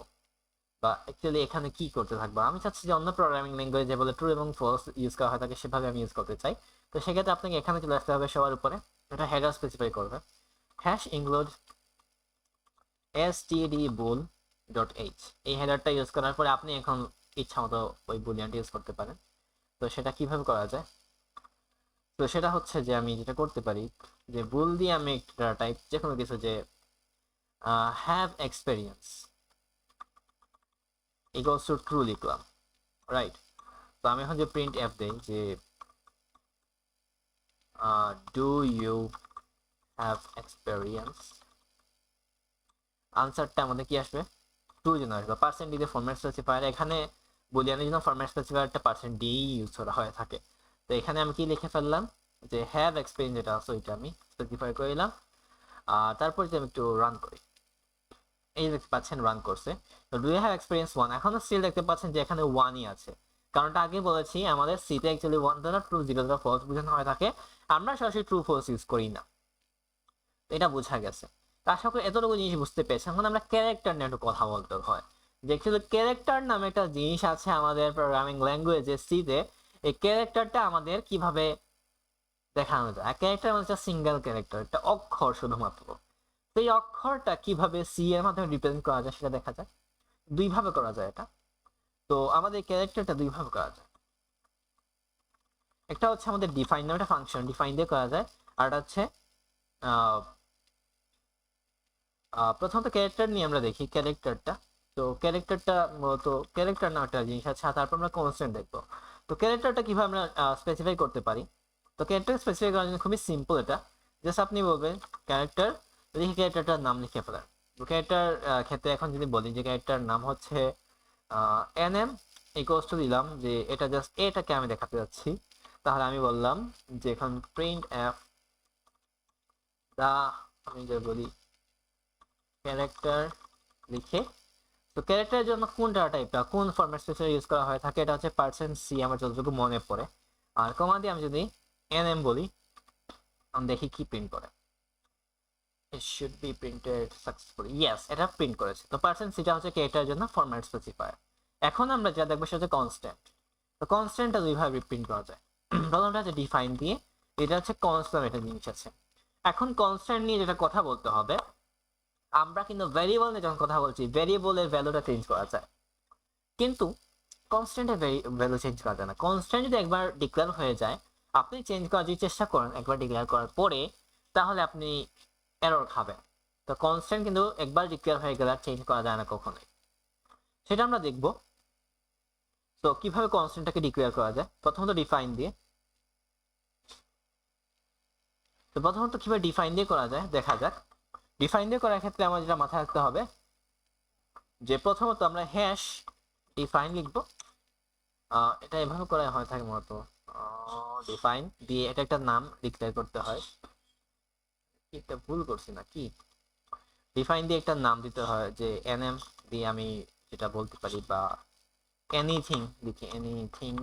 বা অ্যাকচুয়ালি এখানে কি করতে থাকবো, আমি চাচ্ছি যে অন্য প্রোগ্রামিং ল্যাঙ্গুয়েজ বলে ট্রু এবং ফলস ইউজ করা হয় থাকে সেভাবে আমি ইউজ করতে চাই। তো সেক্ষেত্রে আপনাকে এখানে চলে আসতে হবে সবার উপরে, এটা হেডার স্পেসিফাই করবে, হ্যাশ ইনক্লুড stdbool.h। এই হেডারটা ইউজ করার পরে আপনি এখন ইচ্ছা মতো ওই বুলিয়ানটা ইউজ করতে পারেন। তো সেটা কিভাবে করা যায়, তো সেটা হচ্ছে যে আমি যেটা করতে পারি যে বুল দিয়ে আমি একটা টাইপ যে কোনো কিছু, যে have experience equals to true লিখলাম, রাইট। তো আমি এখন যে প্রিন্ট এফ দেই যে ডু ইউ হ্যাভ এক্সপেরিয়েন্স, আনসারটা আমাদের কি আসবে, ট্রু জন্য আসবে। পার্সেন্ট ডি ফরম্যাট স্পেসিফায়ার, এখানে বুলিয়ানের জন্য ফরম্যাট স্পেসিফায়ারটা পার্সেন্ট ডি ইউজ করা হয়ে থাকে। তো এখানে আমি কি লিখে ফেললাম যে হ্যাভ এক্সপেরিয়েন্স যেটা আছে ওইটা আমি স্পেসিফাই করে দিলাম। তারপর যে আমি একটু রান করি, এই দেখতে পাচ্ছেন রান করছে। তো ডু ইউ হ্যাভ এক্সপেরিয়েন্স 1, এখনো স্টিল দেখতে পাচ্ছেন যে এখানে 1ই আছে। কারণটা আগে বলেছি আমাদের সিতে অ্যাকচুয়ালি 1 দ্বারা ট্রু 0 দ্বারা ফলস বোঝানো হয়ে থাকে, আমরা সরাসরি ট্রু ফলস ইউজ করি না। এটা বোঝা গেছে। তো আশা করি এতটুকু জিনিস বুঝতে পেরেছি। এখন আমরা ক্যারেক্টার নিয়ে একটু কথা বলতে হয়, যে অ্যাকচুয়ালি ক্যারেক্টার নামে একটা জিনিস আছে আমাদের প্রোগ্রামিং ল্যাঙ্গুয়েজে সিতে। এই ক্যারেক্টারটা আমাদের কিভাবে দেখানো যায়, ক্যারেক্টার মানে একটা সিঙ্গেল ক্যারেক্টার, একটা অক্ষর শুধুমাত্র। তো এই অক্ষরটা কিভাবে সি এর মাধ্যমে রিপ্রেজেন্ট করা যায় সেটা দেখা যায়। দুই ভাবে করা যায় এটা। তো আমাদের ক্যারেক্টারটা দুই ভাবে করা যায়, একটা হচ্ছে আমাদের ডিফাইন নামে একটা ফাংশন, ডিফাইন দিয়ে করা যায়। আর এটা হচ্ছে প্রথমত ক্যারেক্টার নিয়ে আমরা দেখি ক্যারেক্টারটা। তো ক্যারেক্টারটা মূলত ক্যারেক্টার নামে একটা জিনিস আছে, তারপর আমরা কনস্ট্যান্ট দেখবো। তো ক্যারেক্টারটা কিভাবে আমরা স্পেসিফাই করতে পারি, তো ক্যারেক্টার স্পেসিফাই করার জন্য খুবই সিম্পল এটা। জাস্ট আপনি বলবেন ক্যারেক্টার, লিখে ক্যারেক্টারটার নাম লিখে ফেলেন। তো ক্যারেক্টার ক্ষেত্রে এখন যদি বলি যে ক্যারেক্টার নাম হচ্ছে NM ইকুয়ালস টু দিলাম যে এটা জাস্ট এটাকে আমি দেখাতে যাচ্ছি, তাহলে আমি বললাম যে এখন প্রিন্ট এফ দা, আমি যে বলি ক্যারেক্টার লিখে। তো ক্যারেক্টারের জন্য কোন ডাটা টাইপটা কোন ফরম্যাট স্পেসিফায়ার ইউজ করা হয় থাকে, এটা হচ্ছে %c আমার যতটুকু মনে পড়ে। আর কমা দিয়ে আমি যদি NM বলি, আমি দেখি কি প্রিন্ট করে। it should be printed successfully, yes এটা প্রিন্ট করেছে। তো %c টা হচ্ছে ক্যারেক্টারের জন্য ফরম্যাট স্পেসিফায়ার। এখন আমরা যা দেখবো সেটা হচ্ছে কনস্ট্যান্ট। তো কনস্ট্যান্টটা দুইভাবে প্রিন্ট করা যায়, প্রথমটা হচ্ছে ডিফাইন দিয়ে, এটা হচ্ছে কনস্ট্যান্ট একটা জিনিস আছে। এখন কনস্ট্যান্ট নিয়ে যেটা কথা বলতে হবে, আমরা কিন্তু ভ্যারিয়েবল নিয়ে যখন কথা বলছি ভ্যারিয়েবলের ভ্যালুটা চেঞ্জ করা যায়, কিন্তু কনস্ট্যান্টের ভ্যালু চেঞ্জ করা যায় না। কনস্ট্যান্ট যদি একবার ডিক্লেয়ার হয়ে যায়, আপনি চেঞ্জ করার যদি চেষ্টা করেন একবার ডিক্লেয়ার করার পরে, তাহলে আপনি এরর খাবেন। তো কনস্ট্যান্ট কিন্তু একবার ডিক্লেয়ার হয়ে গেলে চেঞ্জ করা যায় না কখনোই, সেটা আমরা দেখব। তো কিভাবে কনস্ট্যান্টটাকে ডিক্লেয়ার করা যায়, প্রথমত ডিফাইন দিয়ে। তো প্রথমত কিভাবে ডিফাইন দিয়ে করা যায় দেখা যাক। ডিফাইন দিয়ে করার ক্ষেত্রে আমার যেটা মাথায় রাখতে হবে যে প্রথমত আমরা হ্যাশ ডিফাইন লিখবো। এটা এভাবে করা হয় থাকে মূলত, ডিফাইন দিয়ে এটা একটা নাম ডিক্লেয়ার করতে হয়। এটা ভুল করছি না কি, ডিফাইন দিয়ে একটা নাম দিতে হয়, যে NM দিয়ে আমি যেটা বলতে পারি, বা এনিথিং লিখে এনিথিং,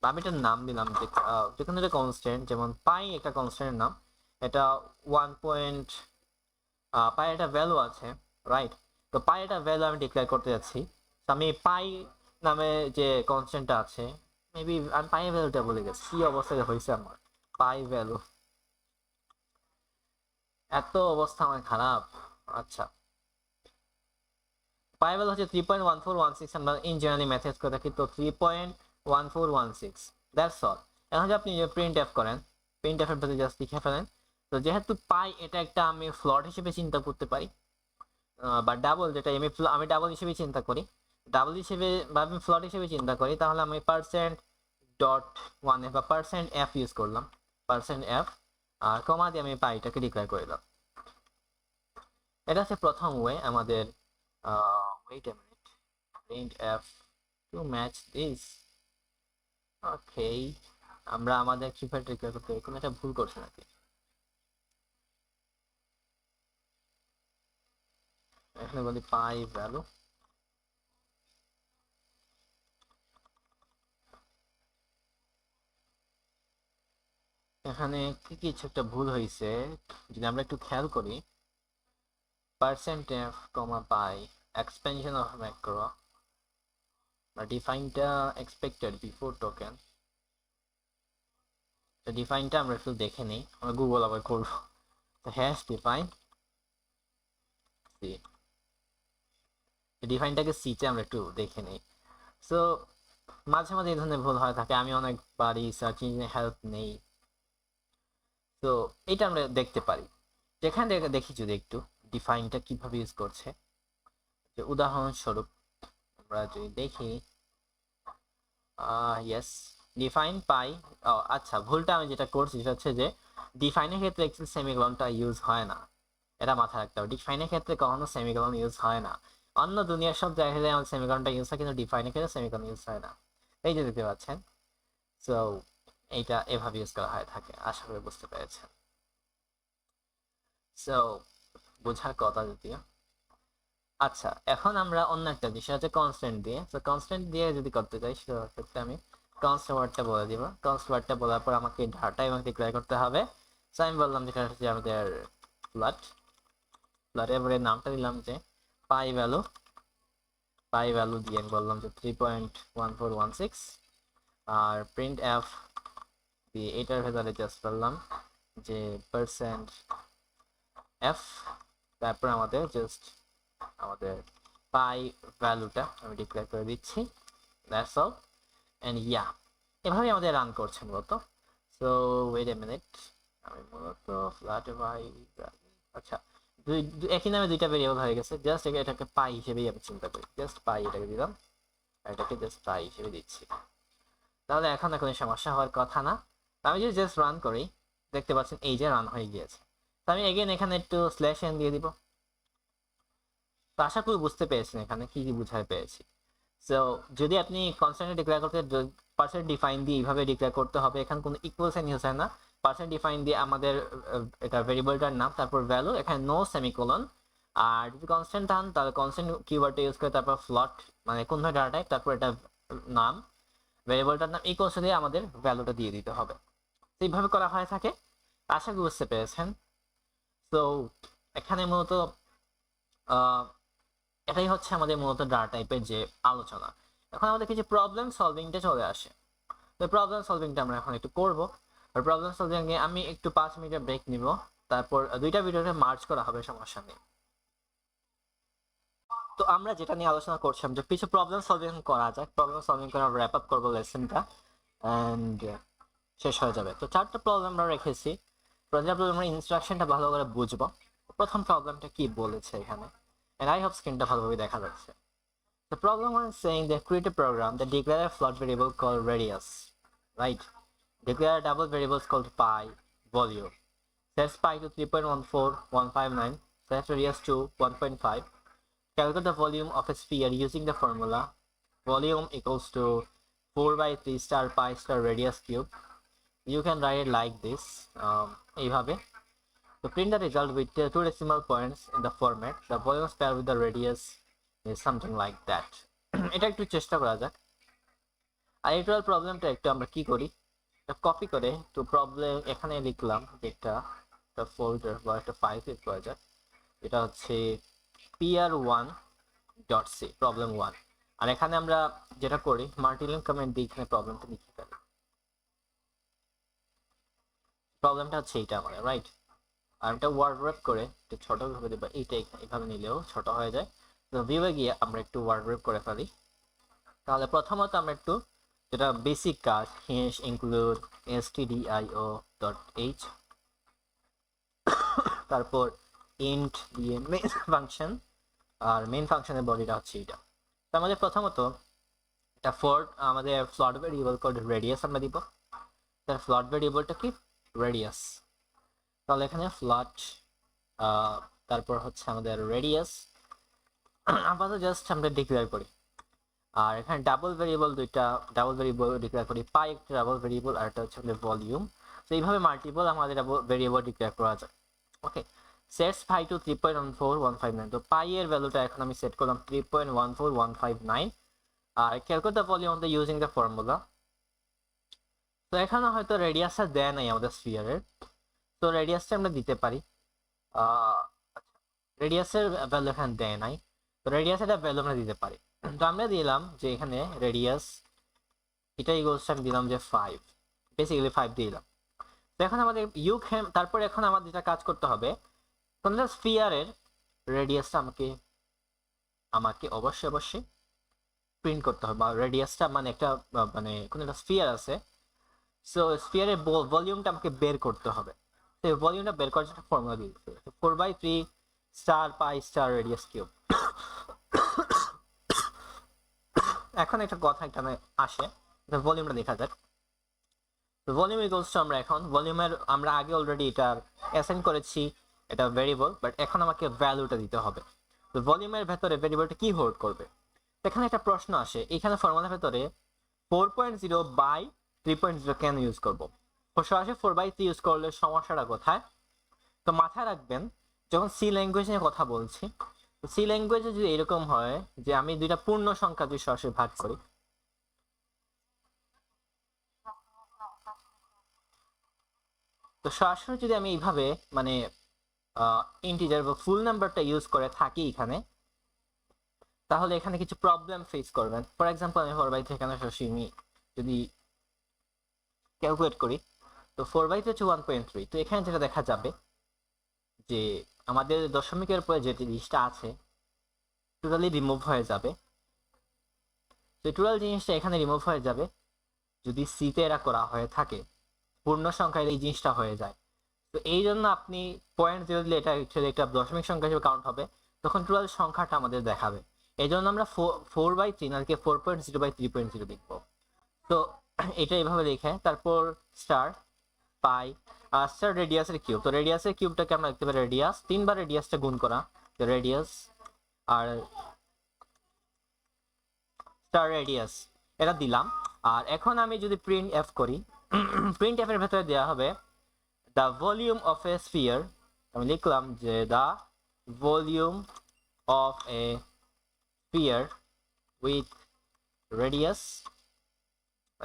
বা আমি একটা নাম দিলাম যে যেখানে একটা কনস্ট্যান্ট, যেমন পাই একটা কনস্ট্যান্টের নাম, এটা 1 পয়েন্ট পাই একটা ভ্যালু আছে, রাইট। তো পাই একটা ভ্যালু আমি ডিক্লেয়ার করতে যাচ্ছি। তো আমি পাই নামে যে কনস্ট্যান্টটা আছে, মেবি আমি পাই ভ্যালুটা বলে গেছি, কি অবস্থায় হয়েছে আমার পাই ভ্যালু, এত অবস্থা আমার খারাপ। আচ্ছা, পাই ভ্যালু হচ্ছে 3.1416, আমরা ইন জেনারেলি মেথড করে থাকি, তো 3.1416, দ্যাটস অল। এখন যদি আপনি প্রিন্ট এফ করেন, প্রিন্ট এফ এর ভেতরে জাস্ট লিখে ফেলেন। তো যেহেতু পাই এটা একটা আমি ফ্লট হিসেবে চিন্তা করতে পারি, বা ডাবল, যেটা আমি ডাবল হিসেবে চিন্তা করি, ডাবল হিসেবে বা আমি ফ্লট হিসেবে চিন্তা করি, তাহলে আমি ডট ওয়ান এফ বা পার্সেন্ট এফ ইউজ করলাম, পার্সেন্ট এফ, আর কমা দিয়ে আমি পাইটাকে ডিক্লেয়ার করে দিলাম। এটা হচ্ছে প্রথম ওয়ে আমাদের। Wait a minute, print F to match this. Okay, আমরা আমাদের কিভাবে ডিক্লেয়ার করতে কোনো একটা ভুল করছি নাকি? এখানে বলি পাই ভ্যালু, এখানে কি কিছু একটা ভুল হয়েছে। যদি আমরা একটু খেয়াল করি, percent F comma pi expansion of macro ডিফাইনটা এক্সপেক্টেড বিফোর টোকেন। ডিফাইনটা আমরা একটু দেখে নিই, আমরা গুগল আবার করবো। তো হ্যাশ ডিফাইন সি, ডিফাইনটাকে সিতে আমরা একটু দেখে নিই। সো মাঝে মাঝে এই ধরনের ভুল হয়ে থাকে, আমি অনেকবারই সার্চ ইঞ্জিনে হেল্প নেই। তো এটা আমরা দেখতে পারি, যেখানে দেখি যদি একটু ডিফাইনটা কিভাবে ইউজ করছে। যে উদাহরণস্বরূপ আমরা যদি দেখি, ইয়েস, ডিফাইন পাই। আচ্ছা, ভুলটা আমি যেটা করছি সেটা হচ্ছে যে ডিফাইনের ক্ষেত্রে অ্যাকচুয়ালি সেমিকোলনটা ইউজ হয় না, এটা মাথায় রাখতে হবে। ডিফাইনের ক্ষেত্রে কখনো সেমিকোলন ইউজ হয় না। অন্য দুনিয়ার সব জায়গায় আমাদের সেমিকোলনটা ইউজ হয়, কিন্তু ডিফাইনের ক্ষেত্রে সেমিকোলন ইউজ হয় না। এই যে দেখতে পাচ্ছেন। সো এইটা এভাবে ইউজ করা হয়ে থাকে, আশা করি বুঝতে পেরেছেন। সো বোঝার কথা যদিও। আচ্ছা, এখন আমরা অন্য একটা বিষয় হচ্ছে কনস্ট্যান্ট দিয়ে। তো কনস্ট্যান্ট দিয়ে যদি করতে চাই সেক্ষেত্রে আমি কনস্ট্যান্ট ওয়ার্ডটা বলে দিব। কনস্ট্যান্ট ওয়ার্ডটা বলার পর আমাকে ডাটা এবং ডিক্লেয়ার করতে হবে। সো আমি বললাম যেটা হচ্ছে আমাদের ফ্ল্যাট, এবারে নামটা দিলাম যে পাই ভ্যালু, দিয়ে আমি বললাম যে 3.1416, আর প্রিন্ট এফ দিয়ে এটার ভেতরে জাস্ট বললাম যে পার্সেন্ট এফ, তারপর আমাদের জাস্ট আমাদের পাই ভ্যালুটা আমি ডিক্লেয়ার করে দিচ্ছি। দ্যাটস অল, এন্ড ইয়া, এভাবে আমাদের রান করছে মূলত। সো ওয়েট এ মিনিট, আমি মূলত ফ্ল্যাট পাই, আচ্ছা, একই নামে দুইটা ভেরিয়েবল হয়ে গেছে। জাস্ট এটাকে পাই হিসেবেই আমি চিন্তা করি, জাস্ট পাই এটাকে দিলাম, এটাকে জাস্ট পাই হিসেবে দিচ্ছি। তাহলে এখন কোনো সমস্যা হওয়ার কথা না। আমি যদি জাস্ট রান করি, দেখতে পাচ্ছেন এই যে রান হয়ে গিয়েছে। তো আমি এগেন এখানে একটু স্ল্যাশ এন দিয়ে দিব। তো আশা করি বুঝতে পেরেছেন এখানে কি কি বুঝাতে পেরেছি। সো যদি আপনি কনস্ট্যান্ট ডিক্লেয়ার করতে, পার্সেন্ট ডিফাইন দিয়ে এইভাবে ডিক্লেয়ার করতে হবে, এখানে কোনো ইকুয়াল সাইন ইউজ হয় না। পার্সেন্ট ডিফাইন দিয়ে আমাদের এটা ভেরিয়েবলটার নাম, তারপর ভ্যালু, এখানে নো সেমিকোলন। আর যদি কনস্ট্যান্ট থান তাহলে কনস্ট্যান্ট কিওয়ার্ডটা ইউজ করে তারপর ফ্লট, মানে কোন ধরনের ডাটা টাইপ, তারপর এটা নাম, ভেরিয়েবলটার নাম ইকুয়ালস দিয়ে আমাদের ভ্যালুটা দিয়ে দিতে হবে। এইভাবে করা হয়ে থাকে, আশা করি বুঝতে পেরেছেন। তো এখানে মূলত এটাই হচ্ছে আমাদের মূলত ডাটা টাইপের যে আলোচনা। এখন আমাদের কিছু প্রবলেম সলভিংটা চলে আসে। তো প্রবলেম সলভিংটা আমরা এখন একটু করব। আর প্রবলেম সলভিং এ আমি একটু 5 মিনিটের ব্রেক নিব, তারপর দুইটা ভিডিওতে মার্চ করা হবে, সমস্যা নেই। তো আমরা যেটা নিয়ে আলোচনা করছিলাম যে কিছু প্রবলেম সলভিং করা যায়, প্রবলেম সলভিং করে আমরা র্যাপ আপ করবো লেসনটা, এন্ড শেষ হয়ে যাবে। তো 4টা প্রবলেম আমরা রেখেছি। প্রথমে আমরা ইনস্ট্রাকশনটা ভালো করে বুঝবো, প্রথম প্রবলেমটা কি বলেছে এখানে, and I hope স্ক্রিনটা ভালোভাবে দেখা যাচ্ছে। The problem was saying that create a program that declare a float variable called radius, right? Declare a double variable called pi volume. Sets pi to 3.14159. Set radius to 1.5. Calculate the volume of a sphere using the formula volume equals to 4 by 3 star pi star radius cube. You can write it like this. এইভাবে to print the result with 2 decimal points in the format. The volume paired with the radius is something like that. এটা একটু চেষ্টা করা যাক। আর এই প্রবলেমটা একটু আমরা কি করি, কপি করে তো প্রবলেম এখানে লিখলাম, যেটা একটা ফোল্ডার বা একটা ফাইল ক্রিয়েট করা যাক। এটা হচ্ছে pr1.c প্রবলেম 1। আর এখানে আমরা যেটা করি মাল্টিলাইন কমেন্ট দিয়ে এখানে প্রবলেমটা লিখে ফেলি। প্রবলেমটা হচ্ছে এইটা আমাদের, রাইট? আর এটা ওয়ার্ড র্যাপ করে একটু ছোট করে দেবো, এইটা এইভাবে নিলেও ছোট হয়ে যায়। তো ভিউয়ে গিয়ে আমরা একটু ওয়ার্ড র্যাপ করে ফেলি। তাহলে প্রথমত আমরা একটু যেটা বেসিক কাজ, হিস ইনক্লুড stdio.h, তারপর ইন্ট দিয়ে মেইন ফাংশন, আর মেইন ফাংশনের বডিটা হচ্ছে এটা। তো আমাদের প্রথমত এটা আমাদের ফ্লোট ভেরিয়েবল কোড রেডিয়াস আমরা দিব, তার ফ্লোট ভেরিয়েবলটা কি রেডিয়াস। তাহলে এখানে ফ্লোট তারপর হচ্ছে আমাদের রেডিয়াস আপাতত জাস্ট আমরা ডিক্লেয়ার করি। আর এখানে ডাবল ভেরিয়েবল ডিক্লেয়ার করি, পাই একটা ডাবল ভেরিয়েবল আর একটা হচ্ছে ভলিউম। তো এইভাবে মাল্টিপল আমাদের ভেরিয়েবল ডিক্লেয়ার করা যায়। ওকে, সেটস পাই টু 3.14159। তো পাই এর ভ্যালুটা এখন আমি সেট করলাম 3.14159 আর calculate the volume using the formula. তো এখানে হয়তো রেডিয়াসটা দেয় নাই আমাদের স্ফিয়ারের, তো রেডিয়াসটা আমরা দিতে পারি। রেডিয়াসের ভ্যালু এখানে দেয় নাই, তো রেডিয়াসের ভ্যালু আমরা দিতে পারি। তো আমরা দিলাম যে এখানে রেডিয়াস এটা ইকুয়ালস আমি দিলাম যে 5, বেসিক্যালি 5 দিলাম। তো এখন আমাদের তারপর এখন আমাদের যেটা কাজ করতে হবে, কোন স্ফিয়ারের রেডিয়াসটা আমাকে অবশ্যই প্রিন্ট করতে হবে, বা রেডিয়াসটা মানে একটা মানে কোন একটা স্ফিয়ার আছে, সো স্ফিয়ারের ভলিউমটা আমাকে বের করতে হবে। তো ভলিউমটা বের করার জন্য ফর্মুলা দিয়ে দিতে হবে 4/3 স্টার পাই স্টার রেডিয়াস কিউব। এখন একটা কথা এখানে আসে, ভলিউমটা দেখা যাক। তো ভলিউম ইকুয়ালস টু আমরা আগে অলরেডি এটা অ্যাসাইন করেছি, এটা ভেরিয়েবল, বাট এখন আমাকে ভ্যালুটা দিতে হবে। তো ভলিউমের ভেতরে ভেরিয়েবলটা কি হোল্ড করবে, এখানে একটা প্রশ্ন আসে, এখানে ফর্মুলার ভেতরে 4.0/3.0 কেন ইউজ করবো? সরাসরি 4/3 ইউজ করলে সমস্যাটা কোথায়? তো মাথায় রাখবেন, যখন সি ল্যাঙ্গুয়েজ নিয়ে কথা বলছি, তো সি ল্যাঙ্গুয়েজে যদি এরকম হয় যে আমি দুইটা পূর্ণ সংখ্যা যদি সরাসরি ভাগ করি, তো সরাসরি যদি আমি এইভাবে মানে ইন্টিজার বা ফুল নাম্বারটা ইউজ করে থাকি এখানে, তাহলে এখানে কিছু প্রবলেম ফেস করবেন। ফর এক্সাম্পল আমি 4/3 এখানে সরাসরি যদি ক্যালকুলেট করি, তো 4/3 হচ্ছে 1.3। তো এখানে যেটা দেখা যাবে যে আমাদের দশমিকের পরে যে জিনিসটা আছে টোটালি রিমুভ হয়ে যাবে। তো টোটাল জিনিসটা এখানে রিমুভ হয়ে যাবে যদি সিতে এরা করা হয়ে থাকে, পূর্ণ সংখ্যায় এই জিনিসটা হয়ে যায়। তো এই জন্য আপনি 0.0 দিলে এটা একটা দশমিক সংখ্যা হিসেবে কাউন্ট হবে, তখন টোটাল সংখ্যাটা আমাদের দেখাবে। এই জন্য আমরা 4/3 আর কি 4.0/3.0 লিখবো। তো এটা এইভাবে লিখে তারপর স্টার পাই আর স্টার রেডিয়াসের কিউব। তো রেডিয়াসের কিউবটাকে আমরা লিখতে পারি রেডিয়াস, 3বার রেডিয়াসটা গুণ করা, তো রেডিয়াস আর স্টার রেডিয়াস এটা দিলাম। আর এখন আমি যদি প্রিন্ট এফ করি, প্রিন্ট এফ এর ভেতরে দেওয়া হবে the volume of A sphere. আমি লিখলাম যে the volume of A sphere with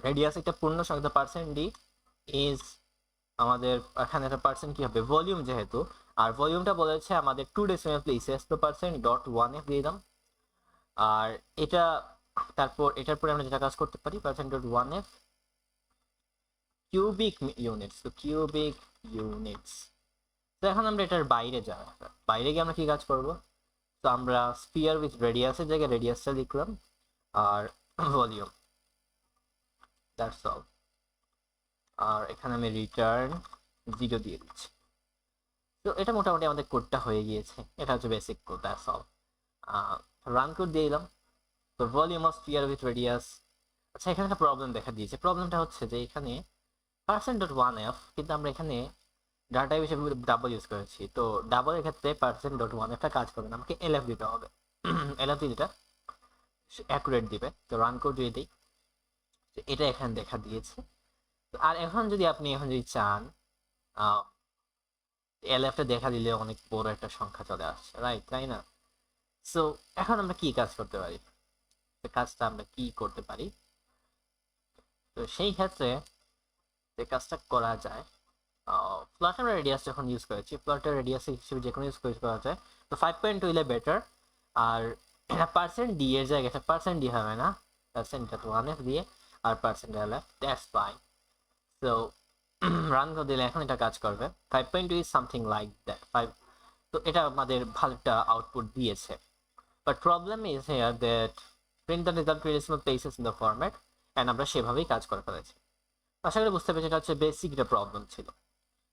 radius একটা পূর্ণ সংখ্যা পার্সেন্ট ডি ইজ আমাদের এখানে একটা পার্সেন্ট কি হবে ভলিউম যেহেতু, আর ভলিউমটা বলেছে আমাদের 2 ডেসিমাল প্লেসেস, তো %.1f দিয়ে দিলাম। আর এটা তারপর এটার পরে আমরা যেটা কাজ করতে পারি %.1f কিউবিক ইউনিটস। তো কিউবিক ইউনিটস, তো এখন আমরা এটার বাইরে গিয়ে আমরা কি কাজ করব? তো আমরা স্ফিয়ার উইথ রেডিয়াসের জায়গায় রেডিয়াসটা লিখলাম আর ভলিউম, দ্যাটস অল। আর এখানে আমি রিটার্ন 0 দিয়ে দিচ্ছি। তো এটা মোটামুটি আমাদের কোডটা হয়ে গিয়েছে, এটা হচ্ছে basic code, that's all. Run code দিয়ে দিলাম। তো volume of sphere with radius. আচ্ছা, এখানে একটা প্রবলেম দেখা দিয়েছে। প্রবলেমটা হচ্ছে যে এখানে %.1f, কিন্তু আমরা এখানে ডাটা হিসেবে ডাবল ইউজ করেছি, তো ডাবলের ক্ষেত্রে %.1f কাজ করবে না, আমাকে এলএফ দিতে হবে। এলএফ দিলে এটা অ্যাকুরেট দিবে। তো রান কোড দিয়ে দিই, এটা এখানে দেখা দিয়েছে। আর এখন যদি আপনি চান, এলএফটা দেখা দিলে অনেক বড় একটা সংখ্যা চলে আসছে, রাইট, তাই না? সো এখন আমরা কি কাজ করতে পারি, কাজটা আমরা কি করতে পারি? তো সেই ক্ষেত্রে যে কাজটা করা যায়, ফ্লটের রেডিয়াস যখন ইউজ করেছি, ফ্লটের রেডিয়াস হিসেবে যে কোনো ইউজ করা যায়, তো 5.2 হলে বেটার। আর এটা %d এর জায়গায় এটা %d হবে না, %.1f দিয়ে আর %lf, that's fine. So run করে দিলে এখন এটা কাজ করবে। 5.2 ইজ সামথিং লাইক দ্যাট 5। তো এটা আমাদের ভালো একটা আউটপুট দিয়েছে, but problem is here that print the result decimal places in the format, and আমরা সেভাবেই কাজ করে ফেলেছি। আশা করি বুঝতে পেরেছি, এটা হচ্ছে বেসিক একটা প্রবলেম ছিল।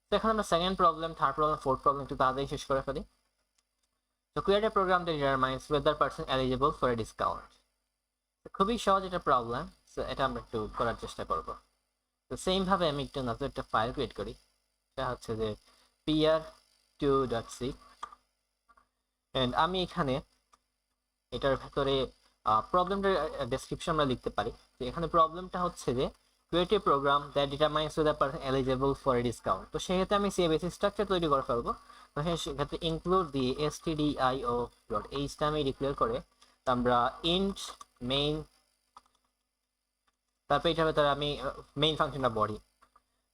তো এখন আমরা second problem, third problem, fourth problem একটু তাড়াতাড়ি শেষ করে ফেলি। তো create a program that determines whether person eligible for a discount. খুবই সহজ এটা প্রবলেম, সো এটা আমরা একটু করার চেষ্টা করব। তো সেম ভাবে আমি একটু নতুন একটা ফাইল ক্রিয়েট করি, সেটা হচ্ছে যে pr2.c, এন্ড আমি এখানে এটার ভেতরে প্রবলেমটার ডেসক্রিপশন আমরা লিখতে পারি। তো এখানে প্রবলেমটা হচ্ছে যে create a program that determines the person eligible for a discount. তো সেক্ষেত্রে আমি সিএবিএস স্ট্রাকচার তৈরি করে ফেলবো। তো সেক্ষেত্রে ইনক্লুড দিয়ে stdio ডট এইচটা আমি ডিক্লেয়ার করে আমরা ইন্ট মেইন, তারপর এটার ভেতরে আমি মেইন ফাংশনটা বডি।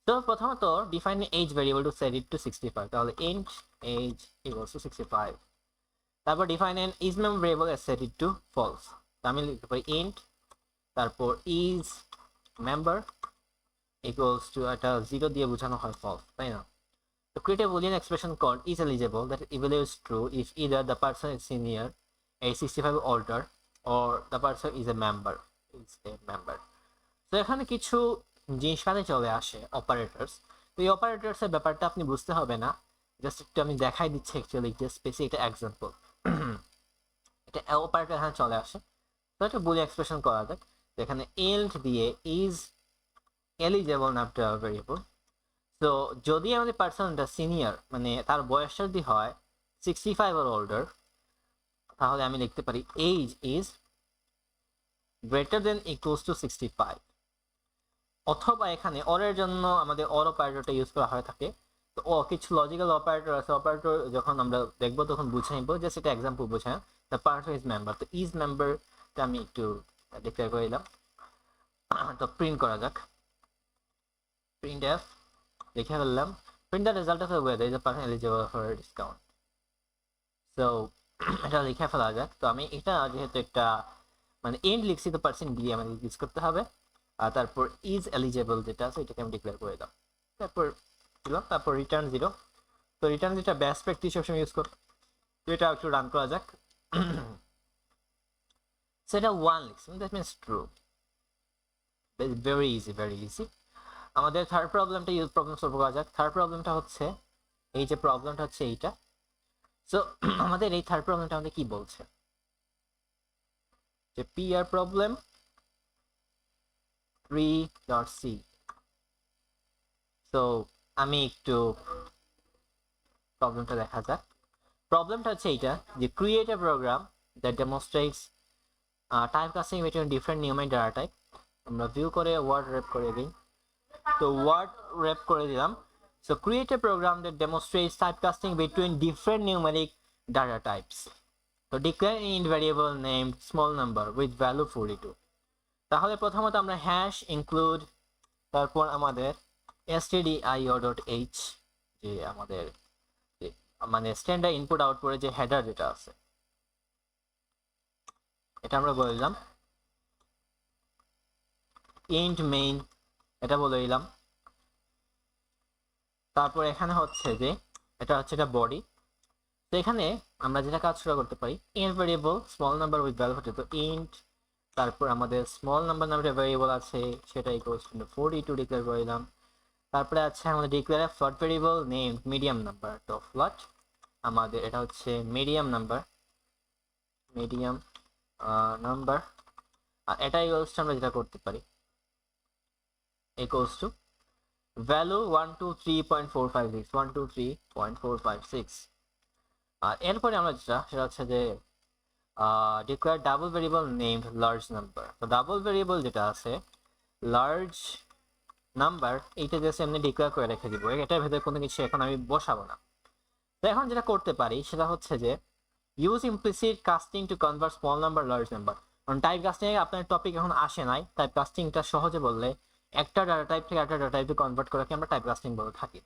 তো প্রথমত define as variable to set it to 65, তাহলে ইন্ট এজ ইকুয়ালস টু 65। তারপর define an is member variable as set it to false, আমি লিখতে পারি ইন্ট তারপর ইজ মেম্বার ইকুয়ালস টু একটা 0 দিয়ে বোঝানো হয় ফলস, তাই না? তো create a boolean expression called is eligible that evaluates true if either the person is senior, age 65 or older, or the person is a member. তো এখানে কিছু জিনিস কাজে চলে আসে, অপারেটরস। তো এই অপারেটরস এর ব্যাপারটা আপনি বুঝতে হবে না, জাস্ট একটু আমি দেখাই দিচ্ছি অ্যাকচুয়ালি জাস্ট বেসিক একটা এক্সাম্পল। এটা অপারেটর এখানে চলে আসে। তো এটা বুলিয়ান এক্সপ্রেশন করা যাক। এখানে ইন্ট দিয়ে ইজ এলিজেবল নামটা ভেরিয়েবল। তো যদি আমাদের পার্সনটা সিনিয়র, মানে তার বয়সটা যদি হয় 65 or older, তাহলে আমি লিখতে পারি age is greater than equals to 65। অথবা এখানে অরের জন্য আমাদের অর অপারেটরটা ইউজ করা হয়ে থাকে। তো কিছু লজিক্যাল অপারেটর আছে, অপারেটর যখন আমরা দেখবো তখন বুঝে নিবো, জাস্ট এটা এক্সাম্পল বোঝায়। দ্য পার্সন ইজ মেম্বার, তো ইজ মেম্বারটা আমি একটু ডিক্লেয়ার করে দিলাম। তো প্রিন্ট করা যাক, প্রিন্ট এফ লিখে ফেললাম, print the result of weather is the person eligible for discount. So এটা লিখে ফেলা যাক। তো আমি এটা যেহেতু একটা মানে এন্ড লিখছি, তো পার্সেন্ট দিয়ে আমাদের ইউজ করতে হবে। আর তারপর ইজ এলিজেবল যেটা আছে এটাকে আমি ডিক্লেয়ার করে দিলাম, তারপর দিলাম, তারপর রিটার্ন 0। তো রিটার্ন যেটা বেস্ট প্র্যাকটিস সবসময় ইউজ করো। তো এটা একটু রান করা যাক। সেটা 1 লিখছি, that means true. Very easy, very easy. আমাদের থার্ড প্রবলেমটা প্রবলেম সলভ করা যাক। থার্ড প্রবলেমটা হচ্ছে এই যে প্রবলেমটা হচ্ছে এইটা। সো আমাদের এই থার্ড প্রবলেমটা আমাদের কি বলছে যে pr প্রবলেম 3.c। সো আমি একটু প্রবলেমটা দেখা যাক। প্রবলেমটা হচ্ছে এইটা যে create a program that demonstrates type casting between different numeric data type. আমরা ভিউ করে ওয়ার্ড র্যাপ করে দিই। তো ওয়ার্ড র্যাপ করে দিলাম। So create a program that demonstrates type casting between different numeric data types. তো declare in variable name small number with value 42। তাহলে প্রথমত আমরা হ্যাশ ইনক্লুড, তারপর আমাদের stdio.h যে আমাদের মানে স্ট্যান্ডার্ড ইনপুট আউটপুটের যে হেডার যেটা আছে এটা আমরা বলে দিলাম। ইন্ট মেইন এটা বলে দিলাম। তারপর এখানে হচ্ছে যে এটা হচ্ছে এটা বডি। তো এখানে আমরা যেটা কাজ শুরু করতে পারি, int variable small number with value 42। তো ইন্ট তারপর আমাদের স্মল নাম্বার নামে একটা ভেরিয়েবল আছে, সেটা ইকুয়ালস টু 42 ডিক্লেয়ার করে দিলাম। তারপরে আছে আমাদের declare float variable name medium number. তো ফ্লোট আমাদের এটা হচ্ছে মিডিয়াম নাম্বার, মিডিয়াম নাম্বার। আর এটা ইকুয়ালস টু আমরা যেটা করতে পারি ইকুয়ালস টু ভ্যালু 123.456, 123.456। আর এরপরে আমরা যেটা সেটা হচ্ছে যে declare double variable named large number. তো ডাবল ভেরিয়েবল যেটা আছে লার্জ নাম্বার, এইটা জাস্ট এমনি ডিক্লেয়ার করে রেখে দিব, এটার ভেতরে কোনো কিছু এখন আমি বসাবো না। তো এখন যেটা করতে পারি সেটা হচ্ছে যে use implicit casting to convert small number large number. কারণ টাইপ কাস্টিং এ আপনার টপিক এখন আসে নাই, টাইপ কাস্টিংটা সহজে বললে একটা ডাটা টাইপ থেকে একটা ডাটা টাইপে কনভার্ট করাকে আমরা টাইপ কাস্টিং বলে থাকি।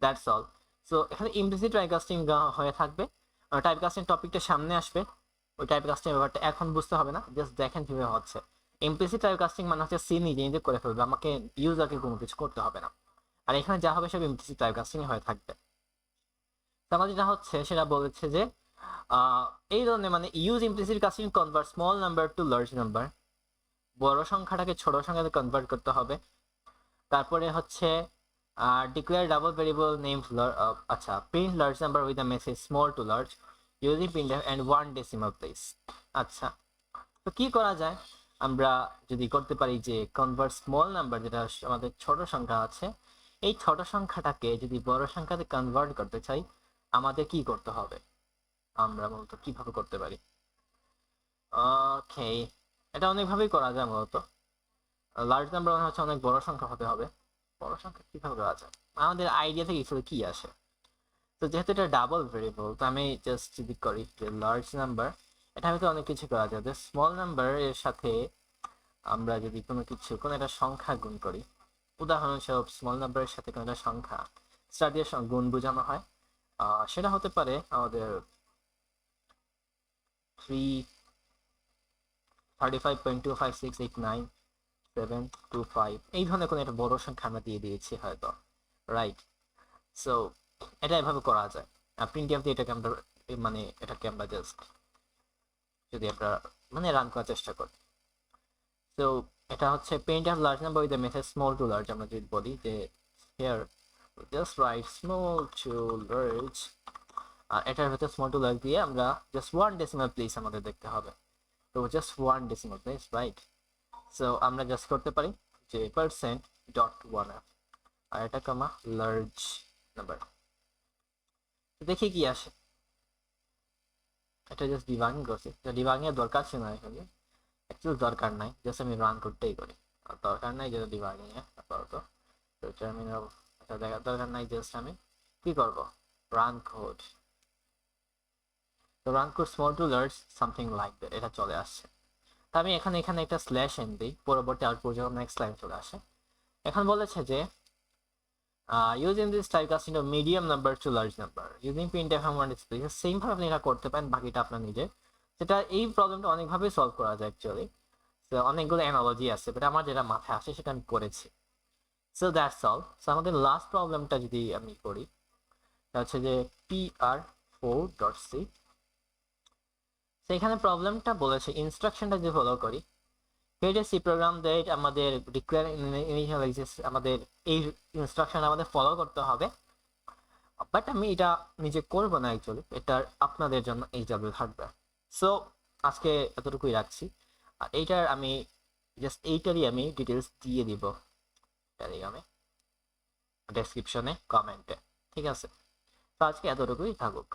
That's all. সো এখানে ইমপ্লিসিট টাইপ কাস্টিং হয়ে থাকবে, টাইপ কাস্টিং টপিকটা সামনে আসবে। ওই টাইপ কাস্টিং ব্যাপারটা এখন বুঝতে হবে না, জাস্ট দেখেন কিভাবে হচ্ছে। ইমপ্লিসিট টাইপ কাস্টিং মানে হচ্ছে সি নিজে নিজে করে ফেলবে, আমাকে ইউজারকে কোনো কিছু করতে হবে না। আর এখানে যা হবে সব ইমপ্লিসিট টাইপ কাস্টিং হয়ে থাকবে। তো আমার যেটা হচ্ছে সেটা বলেছে যে এই ধরনের মানে use implicit casting convert small number to large number, বড় সংখ্যাটাকে ছোট সংখ্যাতে কনভার্ট করতে হবে। তারপরে হচ্ছে ডিক্লেয়ার ডাবল ভেরিয়েবল নেম আচ্ছা print large number with a message small to large using printf and 1 decimal place. আচ্ছা, তো কি করা যায়? আমরা যদি করতে পারি যে কনভার্ট স্মল নাম্বার, যেটা আমাদের ছোট সংখ্যা আছে, এই ছোট সংখ্যাটাকে যদি বড় সংখ্যাতে কনভার্ট করতে চাই, আমাদের কি করতে হবে, আমরা মূলত কিভাবে করতে পারি? ওকে, এটা অনেকভাবেই করা যায় মূলত। লার্জ নাম্বার মানে হচ্ছে অনেক বড় সংখ্যা হতে হবে। বড় সংখ্যা কিভাবে করা যায়, আমাদের আইডিয়া থেকে আসলে কি আসে? তো যেহেতু এটা ডাবল ভেরিয়েবল, তো আমি জাস্ট যদি করি যে লার্জ নাম্বার, এটা হয়তো অনেক কিছু করা যায়। স্মল নাম্বার এর সাথে আমরা যদি কোনো একটা সংখ্যা গুণ করি, উদাহরণস্বরূপ স্মল নাম্বারের সাথে কোনো একটা সংখ্যা স্টার দিয়ে গুণ বোঝানো হয়, সেটা হতে পারে আমাদের 335.25689 এই ধরনের কোনো একটা বড় সংখ্যা আমরা দিয়ে দিয়েছি হয়তো, রাইট? সো এটা এভাবে করা যায়। প্রিন্টএফ দিয়ে এটাকে আমরা জাস্ট যদি আমরা রান করার চেষ্টা করি, তো এটা হচ্ছে printf large number with the method small to large। আমরা যদি বলি যে here just write small to large, আর এটার ভেতরে স্মল টু লার্জ দিয়ে আমরা জাস্ট ওয়ান ডেসিমাল প্লেস আমাদের দেখতে হবে, তো just one decimal place, right? So আমরা জাস্ট করতে পারি যে %.1f আর এটা কমা লার্জ নাম্বার, দেখি কি আসে। এটা জাস্ট ডিবাগিং করছি, ডিবাগিং এর দরকার ছিল না এখানে, অ্যাকচুয়ালি দরকার নাই, জাস্ট আমি রান করতেই করি, আর দরকার নাই যেটা ডিবাগিং এ আপাতত। তো টার্মিনাল এটা দেখার দরকার নাই, জাস্ট আমি কি করব, রান কোড। তো run code small to large something like that, এটা চলে আসছে। তো আমি এখানে একটা স্ল্যাশ এন দিই, পরবর্তী আউটপুট যখন নেক্সট লাইন চলে আসে। এখন বলেছে যে using this typecasting of medium number to large number using printf and one display, same ভাবে আপনি এটা করতে পারেন, বাকিটা আপনার নিজে। যেটা এই প্রবলেমটা অনেকভাবে সলভ করা যায় অ্যাকচুয়ালি, অনেকগুলো অ্যানালজি আছে, বাট আমার যেটা মাথায় আসে সেটা আমি করেছি। So that's all. সো আমাদের লাস্ট প্রবলেমটা যদি আমি করি, সেটা হচ্ছে যে pr4.c। সেখানে প্রবলেমটা বলেছে ইনস্ট্রাকশনটা যদি ফলো করি, হেডে সি প্রোগ্রাম দ্যাট আমাদের রিকোয়ার ইনিশিয়াল এক্সিস্ট, আমাদের এই ইনস্ট্রাকশন আমাদের ফলো করতে হবে, বাট আমি এটা নিজে করবো না অ্যাকচুয়ালি, এটা আপনাদের জন্য এই যাবে থাকবে। সো আজকে এতটুকুই রাখছি, আর এইটার আমি জাস্ট এইটারই আমি ডিটেলস দিয়ে দিব টেলিগ্রামে, ডেসক্রিপশনে, কমেন্টে, ঠিক আছে? তো আজকে এতটুকুই থাকুক।